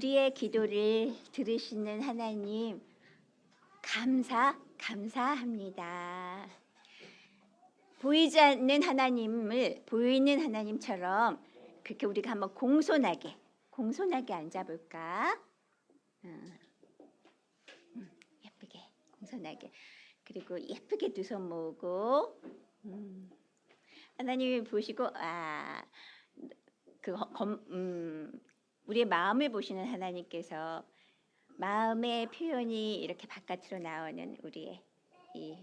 우리의 기도를 들으시는 하나님 감사합니다. 보이지 않는 하나님을 보이는 하나님처럼 그렇게 우리가 한번 공손하게 앉아볼까? 예쁘게 공손하게. 그리고 예쁘게 두 손 모으고 하나님이 보시고 우리의 마음을 보시는 하나님께서 마음의 표현이 이렇게 바깥으로 나오는 우리의 이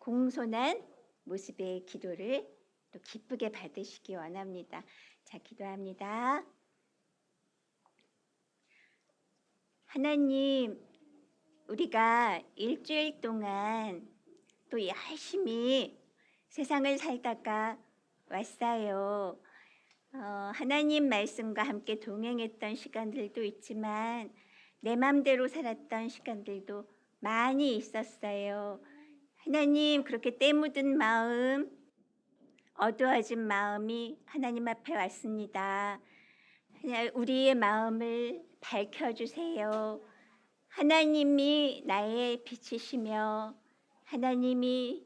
공손한 모습의 기도를 또 기쁘게 받으시기 원합니다. 자, 기도합니다. 하나님, 우리가 일주일 동안 또 열심히 세상을 살다가 왔어요. 하나님 말씀과 함께 동행했던 시간들도 있지만 내 맘대로 살았던 시간들도 많이 있었어요. 하나님, 그렇게 때 묻은 마음, 어두워진 마음이 하나님 앞에 왔습니다. 우리의 마음을 밝혀주세요. 하나님이 나의 빛이시며 하나님이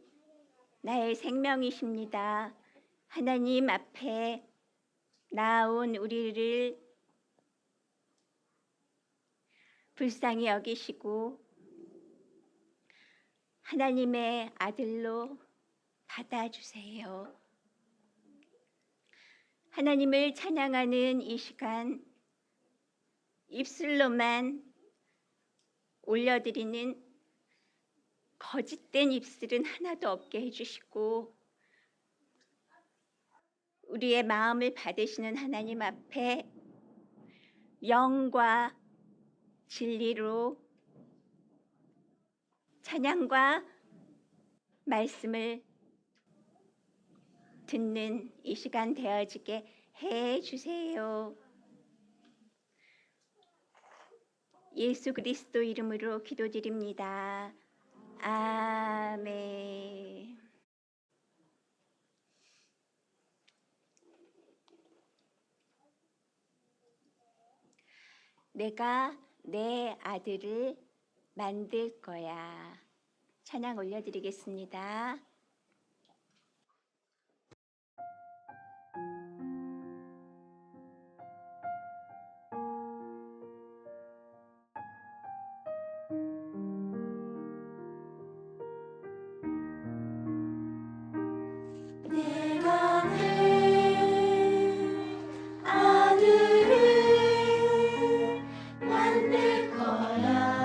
나의 생명이십니다. 하나님 앞에 나온 우리를 불쌍히 여기시고 하나님의 아들로 받아주세요. 하나님을 찬양하는 이 시간 입술로만 올려드리는 거짓된 입술은 하나도 없게 해주시고 우리의 마음을 받으시는 하나님 앞에 영과 진리로 찬양과 말씀을 듣는 이 시간 되어지게 해주세요. 예수 그리스도 이름으로 기도드립니다. 아멘. 내가 내 아들을 만들 거야. 찬양 올려드리겠습니다. 내가 내 아들을 만들 거야.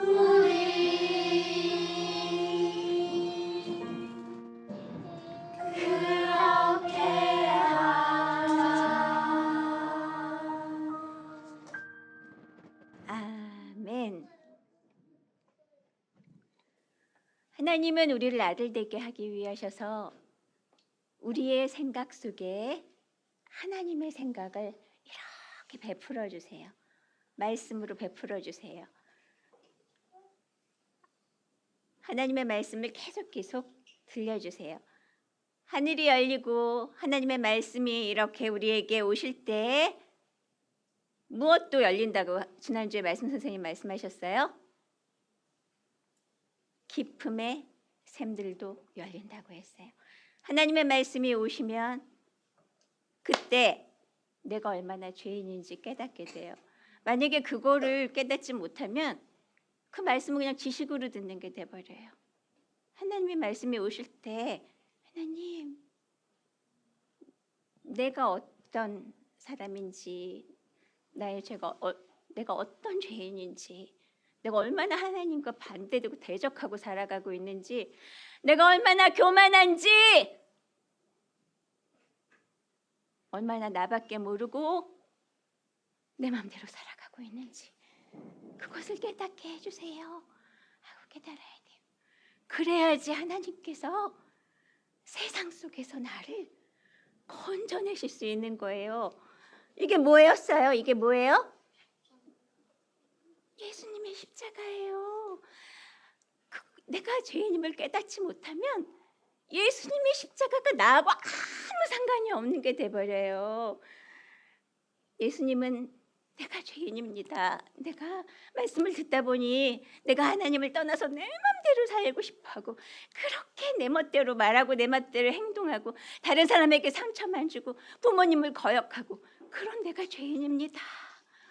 우리 그렇게 하자. 아멘. 하나님은 우리를 아들 되게 하기 위하셔서 우리의 생각 속에 하나님의 생각을 이렇게 베풀어 주세요. 말씀으로 베풀어 주세요. 하나님의 말씀을 계속 들려주세요. 하늘이 열리고 하나님의 말씀이 이렇게 우리에게 오실 때 무엇도 열린다고 지난주에 말씀 선생님 말씀하셨어요? 기쁨의 샘들도 열린다고 했어요. 하나님의 말씀이 오시면 그때 내가 얼마나 죄인인지 깨닫게 돼요. 만약에 그거를 깨닫지 못하면 그 말씀은 그냥 지식으로 듣는 게 돼버려요. 하나님의 말씀이 오실 때 하나님, 내가 어떤 사람인지, 나의 죄가 내가 어떤 죄인인지, 내가 얼마나 하나님과 반대되고 대적하고 살아가고 있는지, 내가 얼마나 교만한지, 얼마나 나밖에 모르고 내 마음대로 살아가고 있는지 그것을 깨닫게 해주세요 하고 깨달아야 돼요. 그래야지 하나님께서 세상 속에서 나를 건져내실 수 있는 거예요. 이게 뭐였어요? 이게 뭐예요? 예수님의 십자가예요. 내가 죄인임을 깨닫지 못하면 예수님의 십자가가 나하고 아무 상관이 없는 게 돼버려요. 예수님은 내가 죄인입니다. 내가 말씀을 듣다 보니 내가 하나님을 떠나서 내 맘대로 살고 싶어하고 그렇게 내 멋대로 말하고 내 멋대로 행동하고 다른 사람에게 상처만 주고 부모님을 거역하고 그런 내가 죄인입니다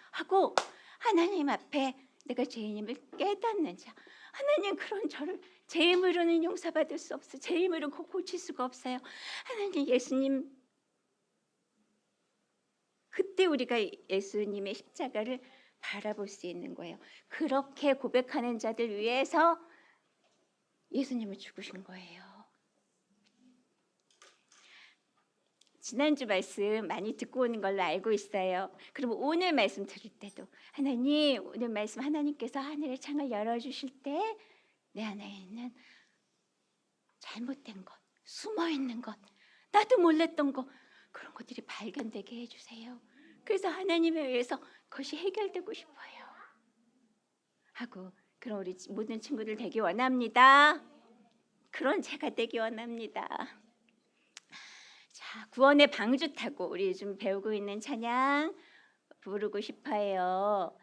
하고 하나님 앞에 내가 죄인임을 깨닫는 자, 하나님 그런 저를 제 힘으로는 용서받을 수 없어요. 제 힘으로 고칠 수가 없어요. 하나님, 예수님, 그때 우리가 예수님의 십자가를 바라볼 수 있는 거예요. 그렇게 고백하는 자들 위해서 예수님을 죽으신 거예요. 지난주 말씀 많이 듣고 오는 걸로 알고 있어요. 그럼 오늘 말씀 들을 때도 하나님, 오늘 말씀 하나님께서 하늘의 창을 열어주실 때 내 안에 있는 잘못된 것, 숨어있는 것, 나도 몰랐던 것, 그런 것들이 발견되게 해주세요. 그래서 하나님에 의해서 그것이 해결되고 싶어요 하고, 그런 우리 모든 친구들 되기 원합니다. 그런 제가 되기 원합니다. 자, 구원의 방주 타고 우리 요즘 배우고 있는 찬양 부르고 싶어요.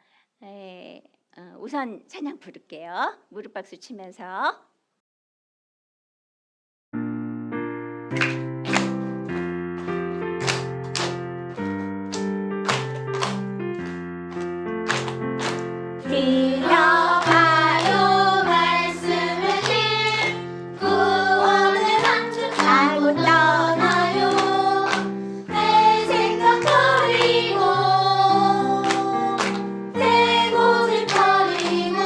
우선 찬양 부를게요. 무릎 박수 치면서. 들어봐요 말씀을 구원의 방주 타고 떠나요. 내 생각 버리고 내 곳을 버리고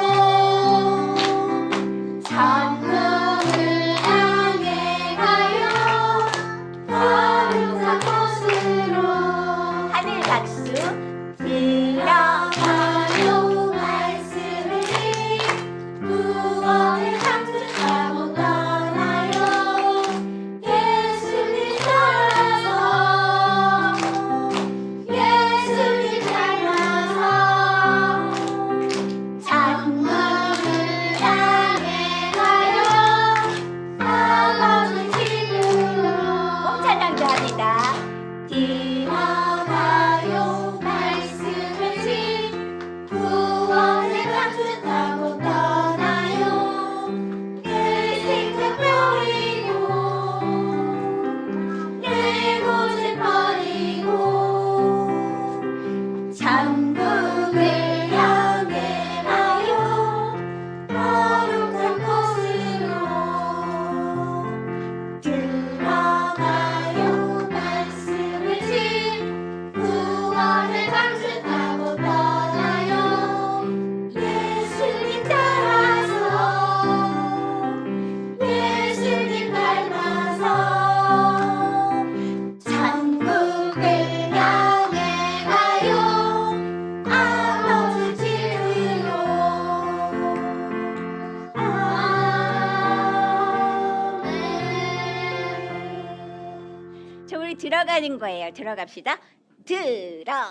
들어가는 거예요. 들어갑시다. 들어가요.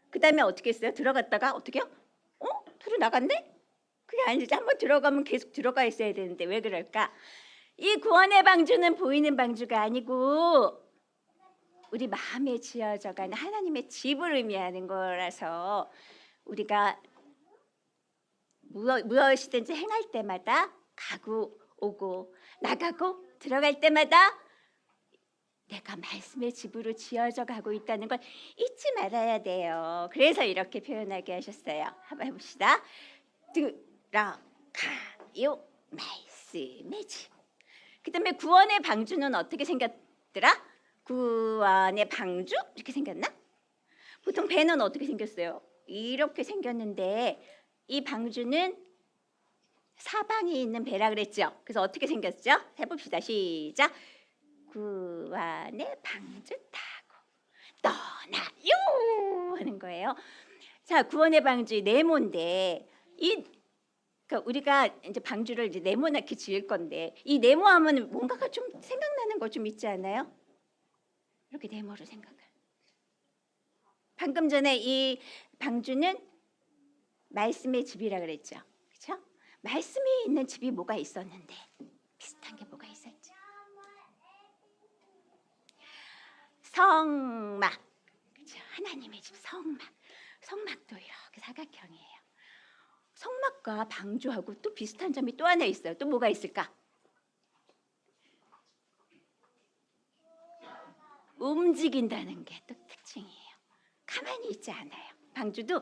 그 다음에 어떻게 했어요? 들어갔다가 어떻게요? 들어 나갔네? 그게 아니지. 한번 들어가면 계속 들어가 있어야 되는데 왜 그럴까? 이 구원의 방주는 보이는 방주가 아니고 우리 마음에 지어져가는 하나님의 집을 의미하는 거라서 우리가 무엇이든지 행할 때마다 가고 오고 나가고 들어갈 때마다 내가 말씀의 집으로 지어져 가고 있다는 걸 잊지 말아야 돼요. 그래서 이렇게 표현하게 하셨어요. 한번 해봅시다. 들어가요. 말씀의 집. 그 다음에 구원의 방주는 어떻게 생겼더라? 구원의 방주? 이렇게 생겼나? 보통 배는 어떻게 생겼어요? 이렇게 생겼는데 이 방주는 사방이 있는 배라 그랬죠. 그래서 어떻게 생겼죠? 해봅시다. 시작. 구원의 방주 타고 떠나요 하는 거예요. 자, 구원의 방주 네모인데 그러니까 우리가 이제 방주를 이제 네모나게 지을 건데 이 네모하면 뭔가가 좀 생각나는 거 좀 있지 않아요? 이렇게 네모로 생각해. 방금 전에 이 방주는 말씀의 집이라 그랬죠. 그렇죠? 말씀이 있는 집이 뭐가 있었는데 비슷한 게 뭐가 있었지? 성막. 그렇죠? 하나님의 집 성막. 성막도 이렇게 사각형이에요. 성막과 방주하고 또 비슷한 점이 또 하나 있어요. 또 뭐가 있을까? 움직인다는 게 또 특징이에요. 가만히 있지 않아요. 방주도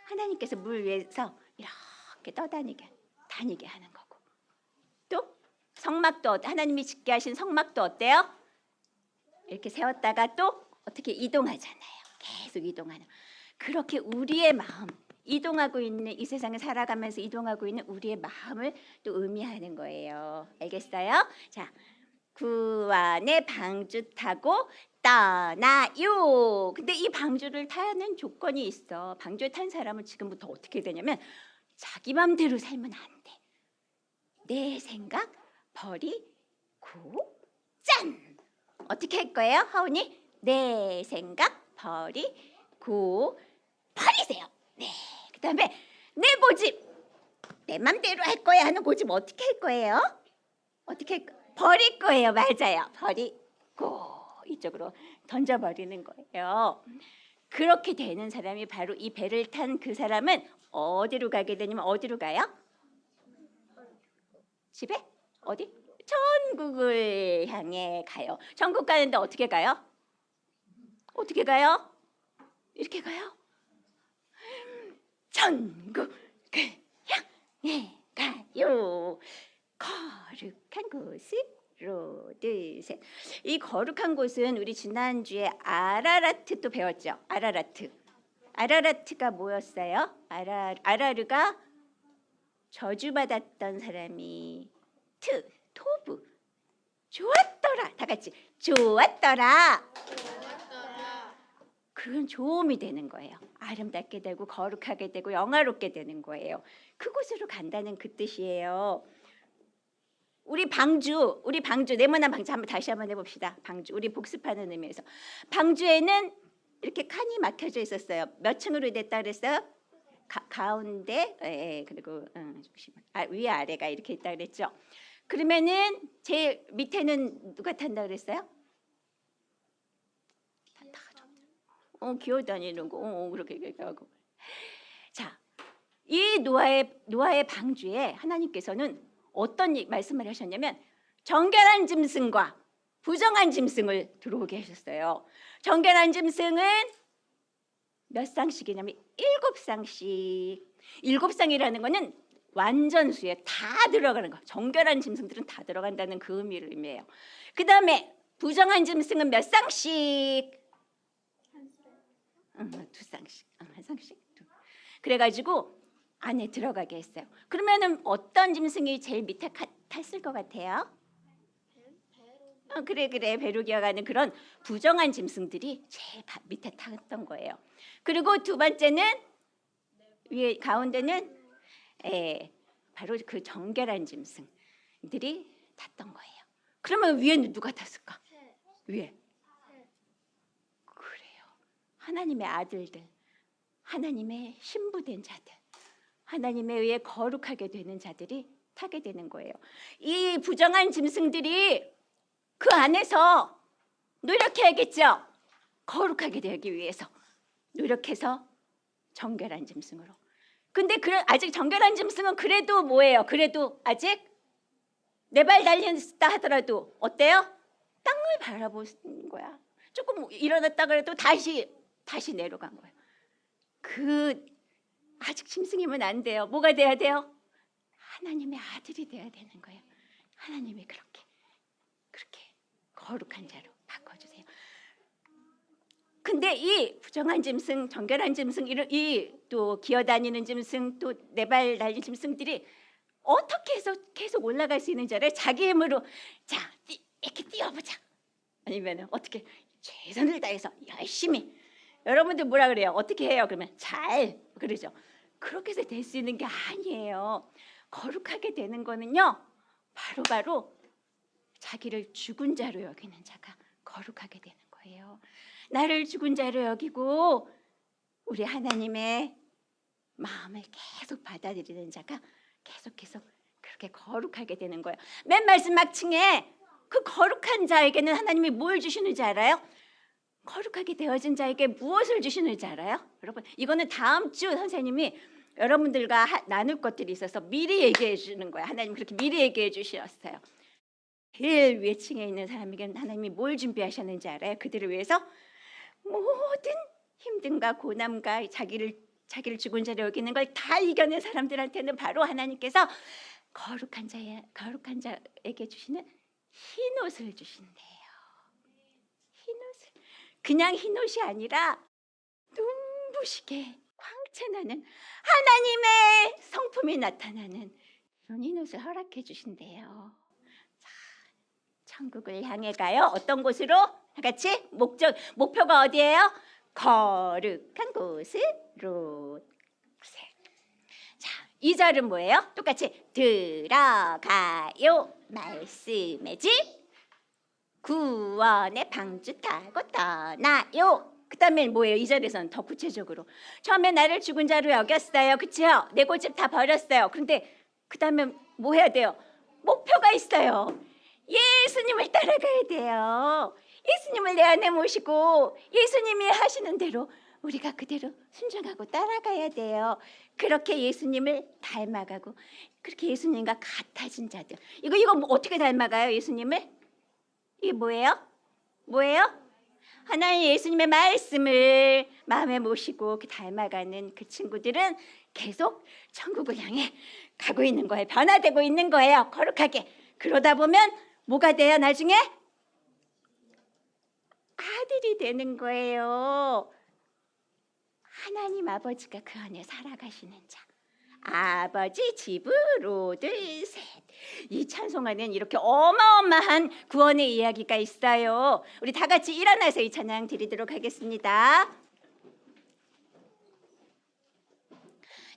하나님께서 물 위에서 이렇게 다니게 하는 거고. 또 성막도 하나님이 짓게 하신 성막도 어때요? 이렇게 세웠다가 또 어떻게 이동하잖아요. 계속 이동하는. 그렇게 우리의 마음, 이동하고 있는 이 세상에 살아가면서 이동하고 있는 우리의 마음을 또 의미하는 거예요. 알겠어요? 자, 구원의 방주 타고 떠나요. 근데 이 방주를 타는 조건이 있어. 방주에 탄 사람은 지금부터 어떻게 되냐면 자기 맘대로 살면 안 돼. 내 생각 버리고 짠! 어떻게 할 거예요? 하온이? 내 생각 버리고 버리세요. 네. 그다음에 내 고집 내 맘대로 할 거야 하는 고집 어떻게 할 거예요? 어떻게 할 버릴 거예요. 맞아요. 버리고 이쪽으로 던져버리는 거예요. 그렇게 되는 사람이 바로 이 배를 탄 그 사람은 어디로 가게 되냐면 어디로 가요? 집에? 어디? 천국을 향해 가요. 천국 가는데 어떻게 가요? 어떻게 가요? 이렇게 가요? 천국을 향해 가요. 거룩한 곳으로 드세. 이 거룩한 곳은 우리 지난주에 아라라트 또 배웠죠. 아라라트가 뭐였어요? 아라르가 저주받았던 사람이 토브 좋았더라. 다 같이 좋았더라. 그건 좋음이 되는 거예요. 아름답게 되고 거룩하게 되고 영화롭게 되는 거예요. 그곳으로 간다는 그 뜻이에요. 우리 방주 네모난 방주 다시 한번 해봅시다. 방주 우리 복습하는 의미에서 방주에는 이렇게 칸이 막혀져 있었어요. 몇 층으로 됐다 그랬어요? 가운데 그리고 위 아래가 이렇게 있다 그랬죠. 그러면은 제일 밑에는 누가 탄다 그랬어요? 기어다니는 거 그렇게 얘기하고. 자, 이 노아의 방주에 하나님께서는 어떤 말씀을 하셨냐면 정결한 짐승과 부정한 짐승을 들어오게 하셨어요. 정결한 짐승은 몇 쌍씩이냐면 7쌍씩. 7쌍이라는 거는 완전수에 다 들어가는 거. 정결한 짐승들은 다 들어간다는 그 의미를 의미해요. 그 다음에 부정한 짐승은 몇 쌍씩? 2쌍씩. 한 쌍씩. 그래가지고 안에 들어가게 했어요. 그러면은 어떤 짐승이 제일 밑에 탔을 것 같아요? 그래 배로 기어가는 그런 부정한 짐승들이 제일 밑에 탔던 거예요. 그리고 두 번째는 위에 가운데는 바로 그 정결한 짐승들이 탔던 거예요. 그러면 위에는 누가 탔을까? 위에. 그래요. 하나님의 아들들, 하나님의 신부된 자들, 하나님에 의해 거룩하게 되는 자들이 타게 되는 거예요. 이 부정한 짐승들이 그 안에서 노력해야겠죠. 거룩하게 되기 위해서 노력해서 정결한 짐승으로. 근데 아직 정결한 짐승은 그래도 뭐예요? 그래도 아직 네 발 달렸다 하더라도 어때요? 땅을 바라보는 거야. 조금 일어났다 그래도 다시 내려간 거예요. 아직 짐승이면 안 돼요. 뭐가 돼야 돼요? 하나님의 아들이 돼야 되는 거예요. 하나님이 그렇게 거룩한 자로 바꿔주세요. 근데 이 부정한 짐승, 정결한 짐승, 이 또 기어다니는 짐승, 또 네 발 달린 짐승들이 어떻게 해서 계속 올라갈 수 있는지 알아요? 자기 힘으로 자 이렇게 뛰어보자. 아니면 어떻게 최선을 다해서 열심히. 여러분들 뭐라 그래요? 어떻게 해요? 그러면 잘 그러죠. 그렇게 해서 될 수 있는 게 아니에요. 거룩하게 되는 거는요, 바로 자기를 죽은 자로 여기는 자가 거룩하게 되는 거예요. 나를 죽은 자로 여기고 우리 하나님의 마음을 계속 받아들이는 자가 계속해서 그렇게 거룩하게 되는 거예요. 맨 마지막 층에 그 거룩한 자에게는 하나님이 뭘 주시는지 알아요? 거룩하게 되어진 자에게 무엇을 주시는지 알아요? 여러분, 이거는 다음 주 선생님이 여러분들과 나눌 것들이 있어서 미리 얘기해 주는 거예요. 하나님 그렇게 미리 얘기해 주셨어요. 제일 위층에 있는 사람에게는 하나님이 뭘 준비하셨는지 알아요? 그들을 위해서 모든 힘듦과 고난과 자기를 죽은 자로 여기는 걸 다 이겨낸 사람들한테는 바로 하나님께서 거룩한 자에게 주시는 흰 옷을 주신대요. 흰 옷을. 그냥 흰 옷이 아니라 눈부시게 광채나는 하나님의 성품이 나타나는 그런 흰 옷을 허락해 주신대요. 자, 천국을 향해 가요. 어떤 곳으로? 다 같이 목표가 어디예요? 거룩한 곳으로. 자, 2절은 뭐예요? 똑같이 들어가요. 말씀의 집 구원의 방주 타고 떠나요. 그 다음에 뭐예요? 2절에서는 더 구체적으로 처음에 나를 죽은 자로 여겼어요. 그치요? 내 고집 다 버렸어요. 그런데 그 다음에 뭐 해야 돼요? 목표가 있어요. 예수님을 따라가야 돼요. 예수님을 내 안에 모시고 예수님이 하시는 대로 우리가 그대로 순종하고 따라가야 돼요. 그렇게 예수님을 닮아가고 그렇게 예수님과 같아진 자들. 이거 뭐 어떻게 닮아가요? 예수님을? 이게 뭐예요? 하나님 예수님의 말씀을 마음에 모시고 닮아가는 그 친구들은 계속 천국을 향해 가고 있는 거예요. 변화되고 있는 거예요. 거룩하게. 그러다 보면 뭐가 돼요? 나중에 아들이 되는 거예요. 하나님 아버지가 그 안에 살아가시는 자. 아버지 집으로 둘 셋. 이 찬송 안에는 이렇게 어마어마한 구원의 이야기가 있어요. 우리 다 같이 일어나서 이 찬양 드리도록 하겠습니다.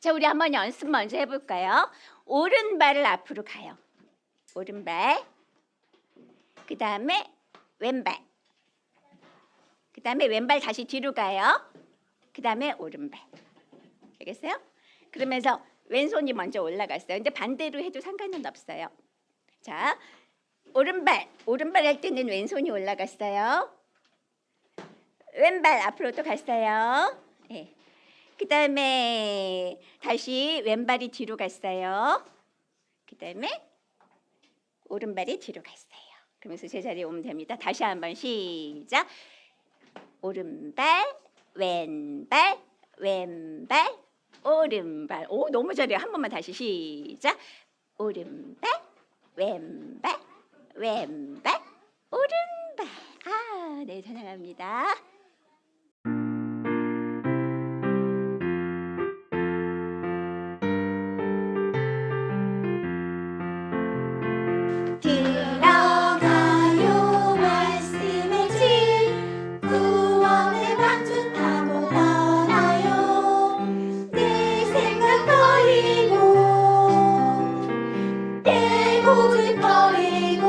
자, 우리 한번 연습 먼저 해볼까요? 오른발을 앞으로 가요. 오른발. 그 다음에 왼발. 그 다음에 왼발 다시 뒤로 가요. 그 다음에 오른발. 알겠어요? 그러면서 왼손이 먼저 올라갔어요. 근데 반대로 해도 상관은 없어요. 자, 오른발 할 때는 왼손이 올라갔어요. 왼발 앞으로 또 갔어요. 네. 그 다음에 다시 왼발이 뒤로 갔어요. 그 다음에 오른발이 뒤로 갔어요. 그러면서 제자리에 오면 됩니다. 다시 한번 시작. 오른발, 왼발, 왼발, 오른발. 오, 너무 잘해요. 한 번만 다시 시작. 오른발, 왼발, 왼발, 오른발. 아, 네, 사랑합니다. 들어가요 말씀의 집 구원의 방주 타고 떠나요 내 생각 버리고 내 고집 버리고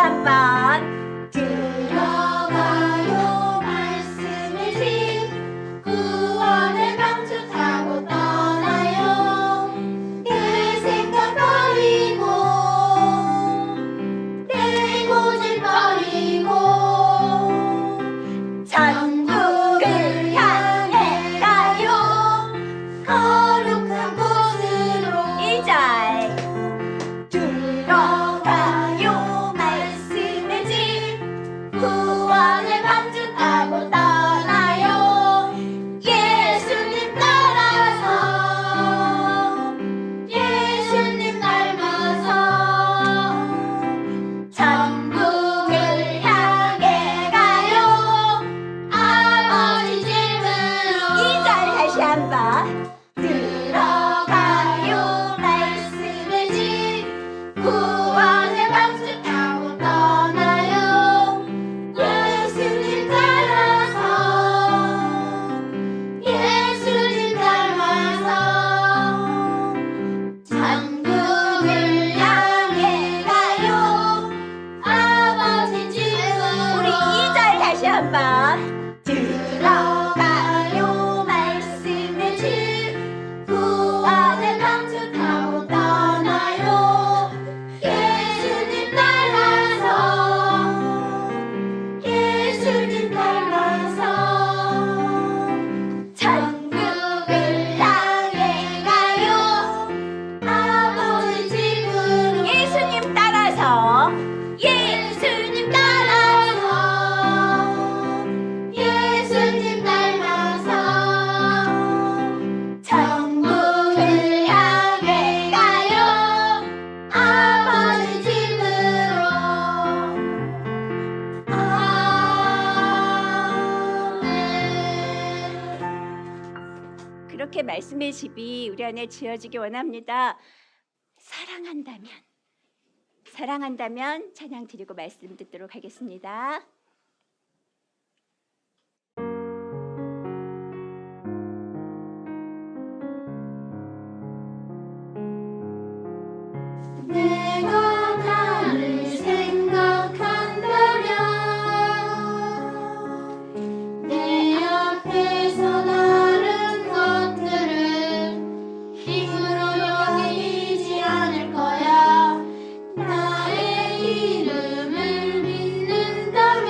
한번 들어가요 말씀을 진 구원의 방주 타고 떠나요 내 생각 버리고 내 고집 버리고 천국을 향해 가요. 거룩한 곳으로 2절 들어가요 말씀의 집 구원의 방주 타고 떠나요 예수님 따라서 예수님 닮아서 천국을 향해 가요 아버지 집으로 2절 다시 한번 들어가요 말씀의 집 구원의 방주 타고 떠나요 예수님 따라서 예수님 닮아서 천국을 향해 가요 아버지 집으로 우리 2절 다시 한번 들어가요 말씀의 집 구원의 방주 타고 떠나요 예수님 따라서 예수님 닮아서 천국을 향해 가요 아버지 집으로 예수님 따라서 예수님 따라서 예수님 닮아서 천국을 향해 가요 아버지 집으로 아멘 그렇게 말씀의 집이 우리 안에 지어지기 원합니다. 사랑한다면 찬양 드리고 말씀 듣도록 하겠습니다. 내가 나를 생각한다면 내 앞에서 다른 것들을 힘으로 여기지 않을 거야 나의 이름을 믿는다면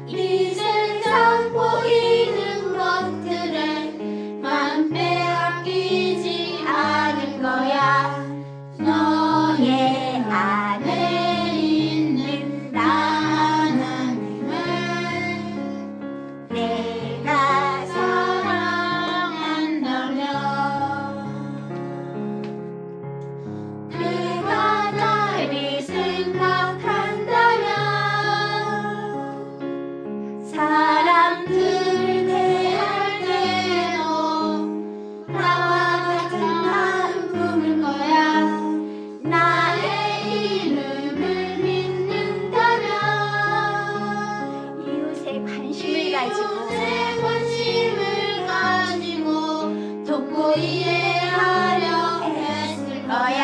이 세상 보이는 것들을 맘 빼앗기지 않을 거야 너의 안에 있는 나 하나님을 내가 사랑한다면 내가 나를 생각한다면 사람들을 대할 때도 나와 같은 마음 품을 거야 나의 이름을 믿는다면 이웃의 관심을 가지고 이웃의 관심을 가지고 돕고 이해하려 했을 거야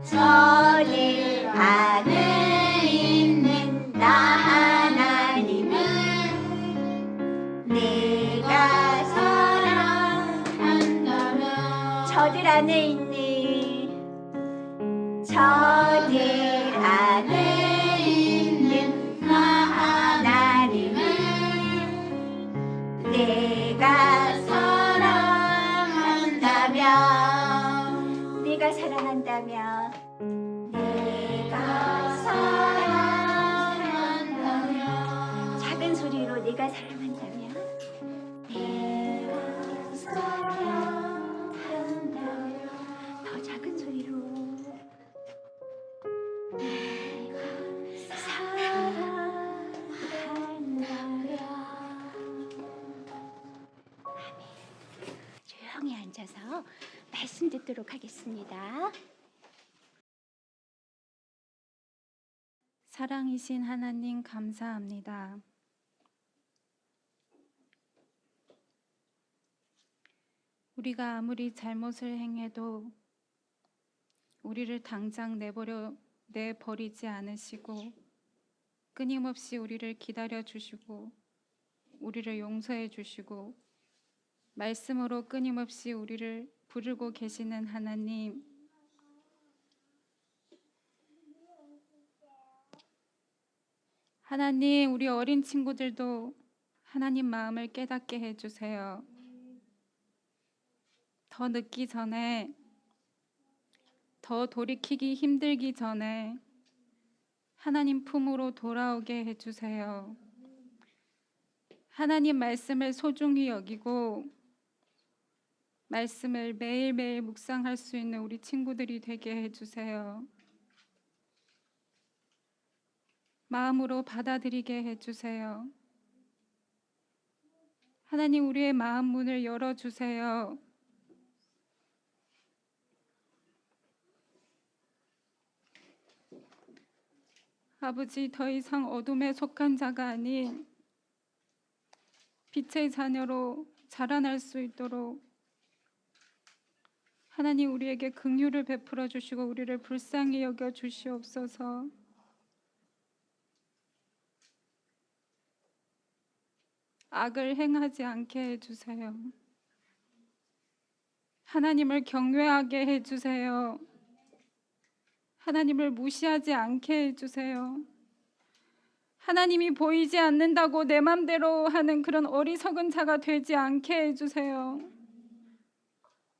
저들 안에 있는 나 하나님을 내가 사랑한다면 저들 안에 있는 나 하나님을 내가 사랑한다면 내가 사랑한다면 내가 사랑한다면 작은 소리로 내가 사랑한다면 내가 사랑한다면 더 작은 소리로 내가 사랑한다면 조용히 앉아서 말씀 듣도록 하겠습니다. 사랑이신 하나님 감사합니다. 우리가 아무리 잘못을 행해도 우리를 당장 내버려 내버리지 않으시고 끊임없이 우리를 기다려 주시고 우리를 용서해 주시고 말씀으로 끊임없이 우리를 부르고 계시는 하나님, 하나님, 우리 어린 친구들도 하나님 마음을 깨닫게 해주세요. 더 늦기 전에, 더 돌이키기 힘들기 전에 하나님 품으로 돌아오게 해주세요. 하나님 말씀을 소중히 여기고 말씀을 매일매일 묵상할 수 있는 우리 친구들이 되게 해주세요. 마음으로 받아들이게 해주세요. 하나님, 우리의 마음 문을 열어주세요. 아버지, 더 이상 어둠에 속한 자가 아닌 빛의 자녀로 자라날 수 있도록 하나님, 우리에게 긍휼을 베풀어 주시고 우리를 불쌍히 여겨 주시옵소서. 악을 행하지 않게 해주세요. 하나님을 경외하게 해주세요. 하나님을 무시하지 않게 해주세요. 하나님이 보이지 않는다고 내 맘대로 하는 그런 어리석은 자가 되지 않게 해주세요.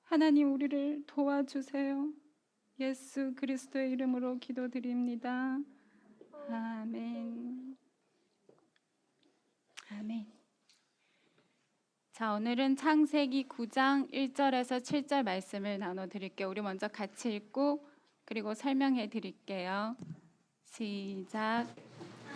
하나님, 우리를 도와주세요. 예수 그리스도의 이름으로 기도드립니다. 아멘. 아멘. 자, 오늘은 창세기 9장 1절에서 7절 말씀을 나눠드릴게요. 우리 먼저 같이 읽고 그리고 설명해 드릴게요. 시작.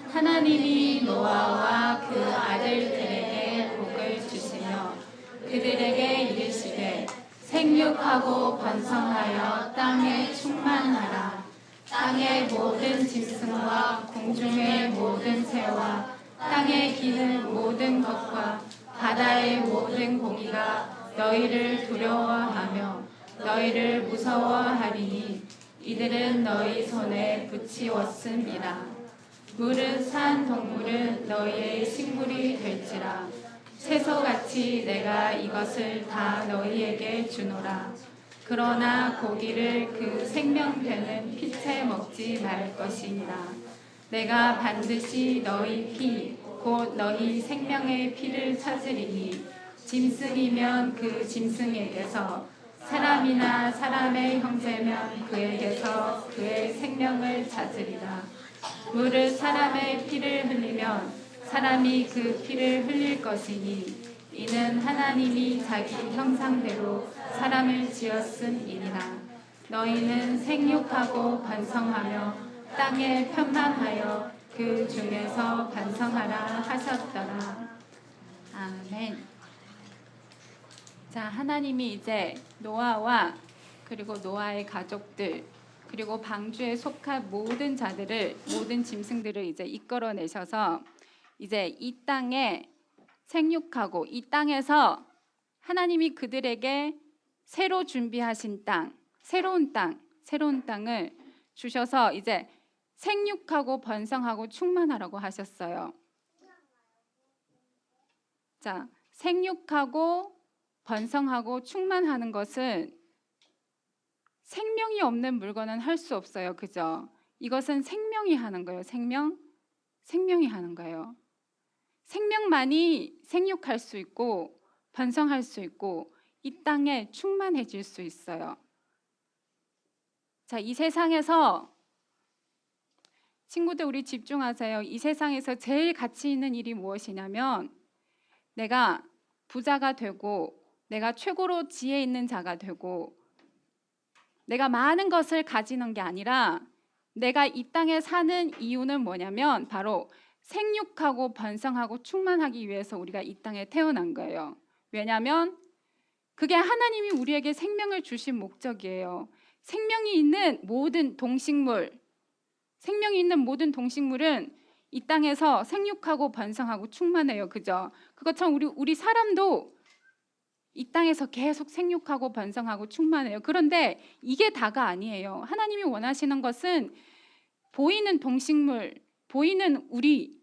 하나님이 노아와 그 아들들에게 복을 주시며 그들에게 이르시되 생육하고 번성하여 땅에 충만하라. 땅의 모든 짐승과 공중의 모든 새와 땅에 기는 모든 것과 바다의 모든 고기가 너희를 두려워하며 너희를 무서워하리니 이들은 너희 손에 붙이었음이라. 물은 산 동물은 너희의 식물이 될지라. 채소같이 내가 이것을 다 너희에게 주노라. 그러나 고기를 그 생명되는 피채 먹지 말 것이니라. 내가 반드시 너희 피 곧 너희 생명의 피를 찾으리니 짐승이면 그 짐승에게서 사람이나 사람의 형제면 그에게서 그의 생명을 찾으리라. 물을 사람의 피를 흘리면 사람이 그 피를 흘릴 것이니 이는 하나님이 자기 형상대로 사람을 지었음이니라. 너희는 생육하고 번성하며 땅에 편만하여 그 중에서 번성하라 하셨더라. 아멘. 자, 하나님이 이제 노아와 그리고 노아의 가족들 그리고 방주에 속한 모든 자들을, 모든 짐승들을 이제 이끌어내셔서 이제 이 땅에 생육하고 이 땅에서 하나님이 그들에게 새로 준비하신 땅, 새로운 땅을 주셔서 이제 생육하고 번성하고 충만하라고 하셨어요. 자, 생육하고 번성하고 충만하는 것은 생명이 없는 물건은 할 수 없어요. 그죠? 이것은 생명이 하는 거예요. 생명이 하는 거예요. 생명만이 생육할 수 있고 번성할 수 있고 이 땅에 충만해질 수 있어요. 자, 이 세상에서 친구들 우리 집중하세요. 이 세상에서 제일 가치 있는 일이 무엇이냐면 내가 부자가 되고 내가 최고로 지혜 있는 자가 되고 내가 많은 것을 가지는 게 아니라 내가 이 땅에 사는 이유는 뭐냐면 바로 생육하고 번성하고 충만하기 위해서 우리가 이 땅에 태어난 거예요. 왜냐하면 그게 하나님이 우리에게 생명을 주신 목적이에요. 생명이 있는 모든 동식물은 이 땅에서 생육하고 번성하고 충만해요. 그죠? 그것처럼 우리 사람도 이 땅에서 계속 생육하고 번성하고 충만해요. 그런데 이게 다가 아니에요. 하나님이 원하시는 것은 보이는 동식물, 보이는 우리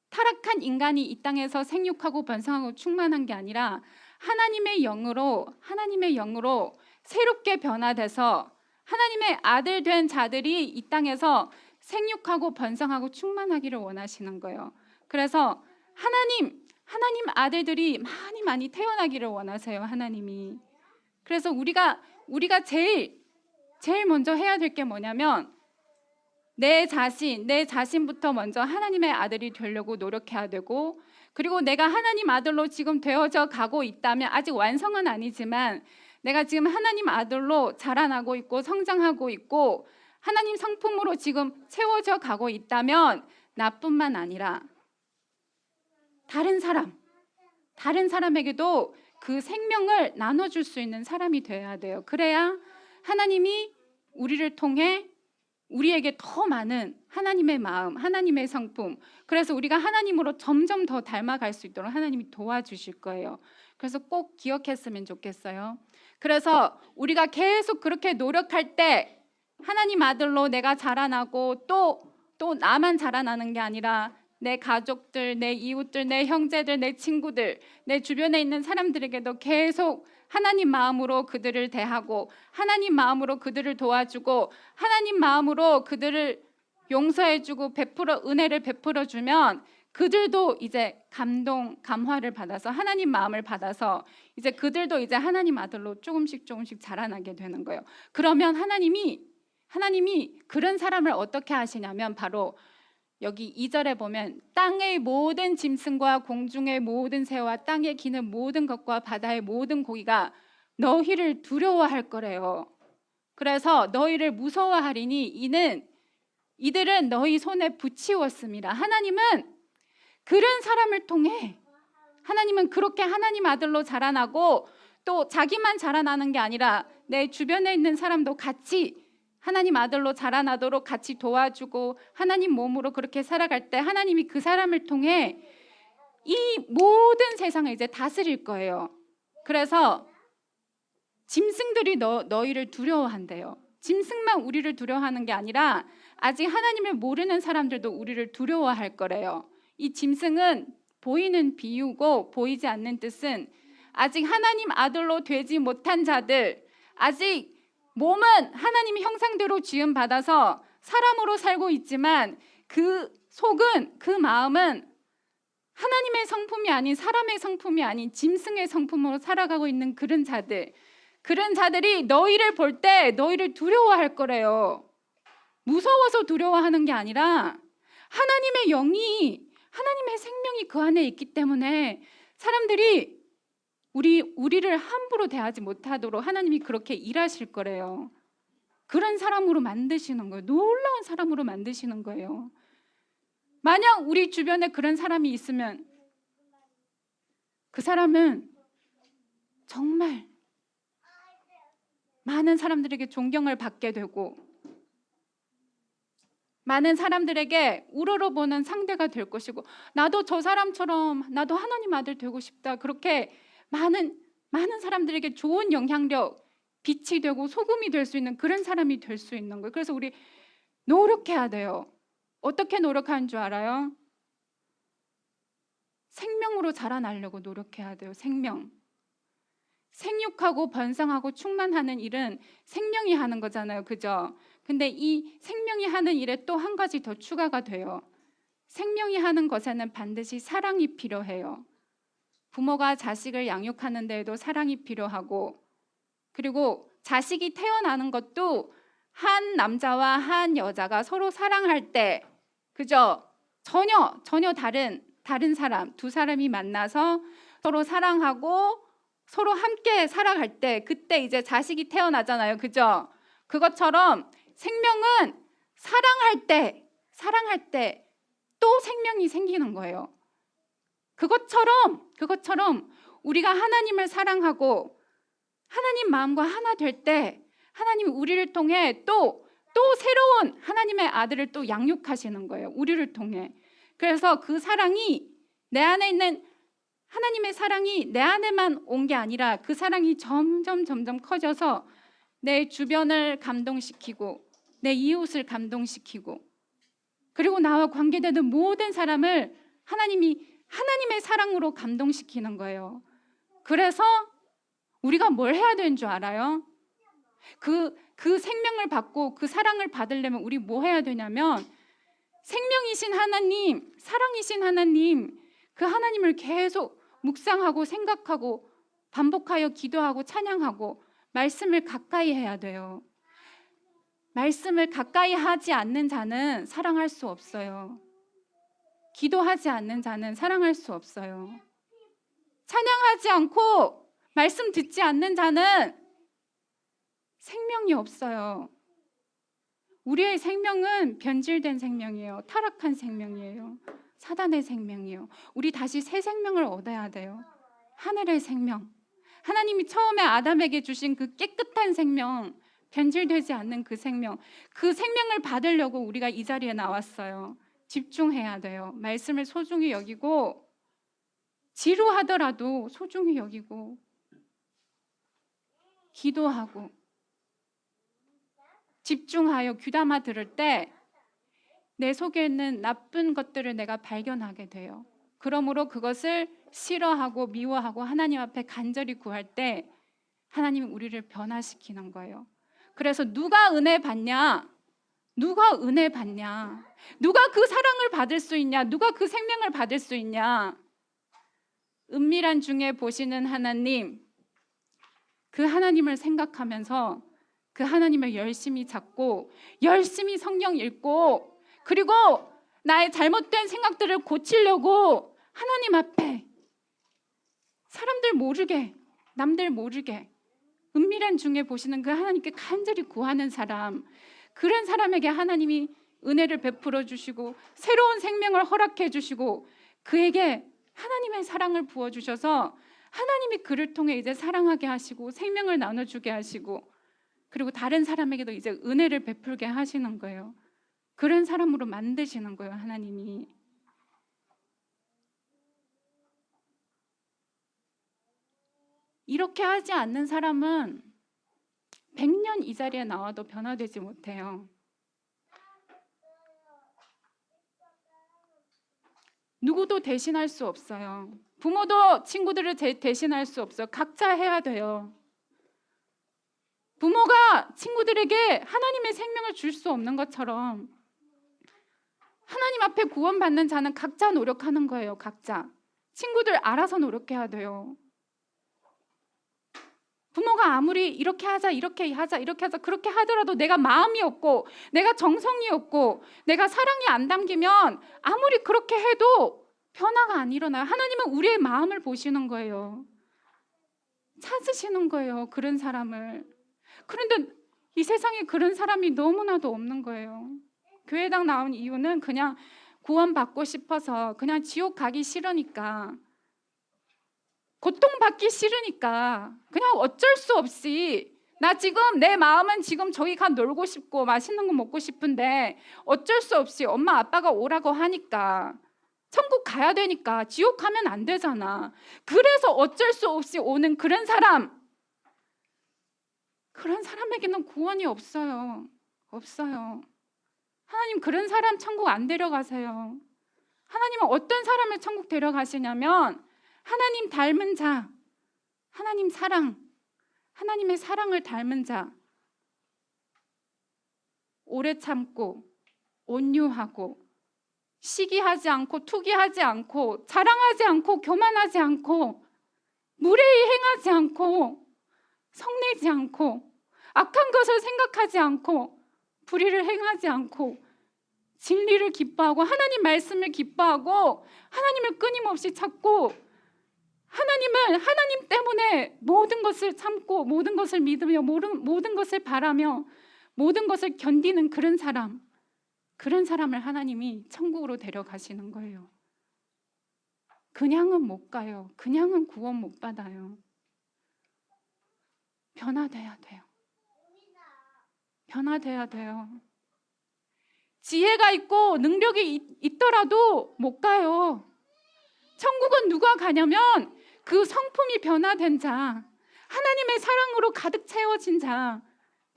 타락한 인간이 이 땅에서 생육하고 번성하고 충만한 게 아니라 하나님의 영으로 새롭게 변화돼서 하나님의 아들 된 자들이 이 땅에서 생육하고 번성하고 충만하기를 원하시는 거예요. 그래서 하나님 아들들이 많이 태어나기를 원하세요, 하나님이. 그래서 우리가 제일 먼저 해야 될 게 뭐냐면 내 자신부터 먼저 하나님의 아들이 되려고 노력해야 되고, 그리고 내가 하나님 아들로 지금 되어져 가고 있다면, 아직 완성은 아니지만 내가 지금 하나님 아들로 자라나고 있고 성장하고 있고 하나님 성품으로 지금 채워져 가고 있다면 나뿐만 아니라 다른 사람에게도 그 생명을 나눠줄 수 있는 사람이 되어야 돼요. 그래야 하나님이 우리를 통해 우리에게 더 많은 하나님의 마음, 하나님의 성품, 그래서 우리가 하나님으로 점점 더 닮아갈 수 있도록 하나님이 도와주실 거예요. 그래서 꼭 기억했으면 좋겠어요. 그래서 우리가 계속 그렇게 노력할 때 하나님 아들로 내가 자라나고 또 나만 자라나는 게 아니라 내 가족들, 내 이웃들, 내 형제들, 내 친구들, 내 주변에 있는 사람들에게도 계속 하나님 마음으로 그들을 대하고 하나님 마음으로 그들을 도와주고 하나님 마음으로 그들을 용서해주고 은혜를 베풀어주면 그들도 이제 감화를 받아서 하나님 마음을 받아서 이제 그들도 이제 하나님 아들로 조금씩 자라나게 되는 거예요. 그러면 하나님이 그런 사람을 어떻게 하시냐면 바로 여기 2절에 보면 땅의 모든 짐승과 공중의 모든 새와 땅에 기는 모든 것과 바다의 모든 고기가 너희를 두려워할 거래요. 그래서 너희를 무서워하리니 이들은 너희 손에 붙이었습니다. 하나님은 그런 사람을 통해 하나님은 그렇게 하나님 아들로 자라나고 또 자기만 자라나는 게 아니라 내 주변에 있는 사람도 같이 하나님 아들로 자라나도록 같이 도와주고 하나님 몸으로 그렇게 살아갈 때 하나님이 그 사람을 통해 이 모든 세상을 이제 다스릴 거예요. 그래서 짐승들이 너희를 두려워한대요. 짐승만 우리를 두려워하는 게 아니라 아직 하나님을 모르는 사람들도 우리를 두려워할 거래요. 이 짐승은 보이는 비유고 보이지 않는 뜻은 아직 하나님 아들로 되지 못한 자들, 아직 몸은 하나님의 형상대로 지음받아서 사람으로 살고 있지만 그 속은, 그 마음은 하나님의 성품이 아닌 사람의 성품이 아닌 짐승의 성품으로 살아가고 있는 그런 자들이 너희를 볼 때 너희를 두려워할 거래요. 무서워서 두려워하는 게 아니라 하나님의 영이, 하나님의 생명이 그 안에 있기 때문에 사람들이 우리를 함부로 대하지 못하도록 하나님이 그렇게 일하실 거래요. 그런 사람으로 만드시는 거예요. 놀라운 사람으로 만드시는 거예요. 만약 우리 주변에 그런 사람이 있으면 그 사람은 정말 많은 사람들에게 존경을 받게 되고 많은 사람들에게 우러러보는 상대가 될 것이고 나도 저 사람처럼 나도 하나님 아들 되고 싶다. 그렇게 많은 사람들에게 좋은 영향력, 빛이 되고 소금이 될 수 있는 그런 사람이 될 수 있는 거예요. 그래서 우리 노력해야 돼요. 어떻게 노력하는 줄 알아요? 생명으로 자라나려고 노력해야 돼요. 생육하고 번성하고 충만하는 일은 생명이 하는 거잖아요. 그죠? 근데 이 생명이 하는 일에 또 한 가지 더 추가가 돼요. 생명이 하는 것에는 반드시 사랑이 필요해요. 부모가 자식을 양육하는 데에도 사랑이 필요하고, 그리고 자식이 태어나는 것도 한 남자와 한 여자가 서로 사랑할 때, 그죠? 전혀 다른 사람, 두 사람이 만나서 서로 사랑하고 서로 함께 살아갈 때 그때 이제 자식이 태어나잖아요. 그죠? 그것처럼 생명은 사랑할 때 또 생명이 생기는 거예요. 그것처럼 우리가 하나님을 사랑하고 하나님 마음과 하나 될 때 하나님이 우리를 통해 또 새로운 하나님의 아들을 또 양육하시는 거예요. 우리를 통해. 그래서 그 사랑이 내 안에 있는 하나님의 사랑이 내 안에만 온 게 아니라 그 사랑이 점점 커져서 내 주변을 감동시키고 내 이웃을 감동시키고, 그리고 나와 관계되는 모든 사람을 하나님의 사랑으로 감동시키는 거예요. 그래서 우리가 뭘 해야 되는 줄 알아요? 그 생명을 받고 그 사랑을 받으려면 우리 뭐 해야 되냐면, 생명이신 하나님, 사랑이신 하나님, 그 하나님을 계속 묵상하고 생각하고 반복하여 기도하고 찬양하고 말씀을 가까이 해야 돼요. 말씀을 가까이 하지 않는 자는 사랑할 수 없어요. 기도하지 않는 자는 사랑할 수 없어요. 찬양하지 않고 말씀 듣지 않는 자는 생명이 없어요. 우리의 생명은 변질된 생명이에요. 타락한 생명이에요. 사단의 생명이에요. 우리 다시 새 생명을 얻어야 돼요. 하늘의 생명. 하나님이 처음에 아담에게 주신 그 깨끗한 생명, 변질되지 않는 그 생명을 받으려고 우리가 이 자리에 나왔어요. 집중해야 돼요. 말씀을 소중히 여기고, 지루하더라도 소중히 여기고, 기도하고, 집중하여 귀담아 들을 때 내 속에 있는 나쁜 것들을 내가 발견하게 돼요. 그러므로 그것을 싫어하고 미워하고 하나님 앞에 간절히 구할 때 하나님이 우리를 변화시키는 거예요. 그래서 누가 은혜 받냐? 누가 은혜 받냐? 누가 그 사랑을 받을 수 있냐? 누가 그 생명을 받을 수 있냐? 은밀한 중에 보시는 하나님, 그 하나님을 생각하면서 그 하나님을 열심히 찾고 열심히 성경 읽고, 그리고 나의 잘못된 생각들을 고치려고 하나님 앞에 사람들 모르게, 남들 모르게 은밀한 중에 보시는 그 하나님께 간절히 구하는 사람, 그런 사람에게 하나님이 은혜를 베풀어 주시고 새로운 생명을 허락해 주시고 그에게 하나님의 사랑을 부어 주셔서 하나님이 그를 통해 이제 사랑하게 하시고 생명을 나눠주게 하시고, 그리고 다른 사람에게도 이제 은혜를 베풀게 하시는 거예요. 그런 사람으로 만드시는 거예요, 하나님이. 이렇게 하지 않는 사람은 100년 이 자리에 나와도 변화되지 못해요. 누구도 대신할 수 없어요. 부모도 친구들을 대신할 수 없어요. 각자 해야 돼요. 부모가 친구들에게 하나님의 생명을 줄 수 없는 것처럼 하나님 앞에 구원받는 자는 각자 노력하는 거예요. 각자. 친구들 알아서 노력해야 돼요. 부모가 아무리 이렇게 하자 그렇게 하더라도 내가 마음이 없고 내가 정성이 없고 내가 사랑이 안 담기면 아무리 그렇게 해도 변화가 안 일어나요. 하나님은 우리의 마음을 보시는 거예요. 찾으시는 거예요, 그런 사람을. 그런데 이 세상에 그런 사람이 너무나도 없는 거예요. 교회당 나온 이유는 그냥 구원받고 싶어서, 그냥 지옥 가기 싫으니까, 고통받기 싫으니까, 그냥 어쩔 수 없이 나 지금 내 마음은 지금 저기 가 놀고 싶고 맛있는 거 먹고 싶은데 어쩔 수 없이 엄마 아빠가 오라고 하니까, 천국 가야 되니까 지옥 가면 안 되잖아. 그래서 어쩔 수 없이 오는 그런 사람에게는 구원이 없어요. 없어요. 하나님 그런 사람 천국 안 데려가세요. 하나님은 어떤 사람을 천국 데려가시냐면 하나님 닮은 자, 하나님 사랑, 하나님의 사랑을 닮은 자, 오래 참고 온유하고 시기하지 않고 투기하지 않고 자랑하지 않고 교만하지 않고 무례히 행하지 않고 성내지 않고 악한 것을 생각하지 않고 불의를 행하지 않고 진리를 기뻐하고 하나님 말씀을 기뻐하고 하나님을 끊임없이 찾고 하나님 때문에 모든 것을 참고 모든 것을 믿으며 모든 것을 바라며 모든 것을 견디는 그런 사람을 하나님이 천국으로 데려가시는 거예요. 그냥은 못 가요. 그냥은 구원 못 받아요. 변화돼야 돼요. 변화돼야 돼요. 지혜가 있고 능력이 있더라도 못 가요. 천국은 누가 가냐면 그 성품이 변화된 자, 하나님의 사랑으로 가득 채워진 자,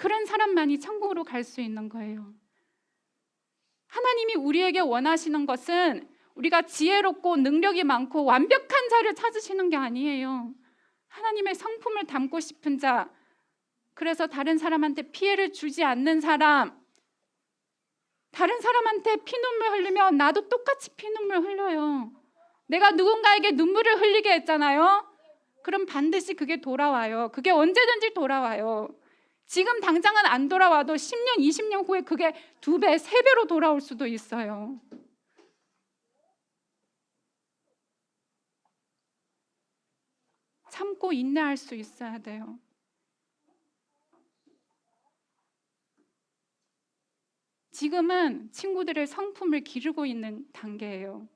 그런 사람만이 천국으로 갈 수 있는 거예요. 하나님이 우리에게 원하시는 것은 우리가 지혜롭고 능력이 많고 완벽한 자를 찾으시는 게 아니에요. 하나님의 성품을 담고 싶은 자, 그래서 다른 사람한테 피해를 주지 않는 사람, 다른 사람한테 피눈물 흘리면 나도 똑같이 피눈물 흘려요. 내가 누군가에게 눈물을 흘리게 했잖아요. 그럼 반드시 그게 돌아와요. 그게 언제든지 돌아와요. 지금 당장은 안 돌아와도 10년, 20년 후에 그게 2배, 3배로 돌아올 수도 있어요. 참고 인내할 수 있어야 돼요. 지금은 친구들의 성품을 기르고 있는 단계예요.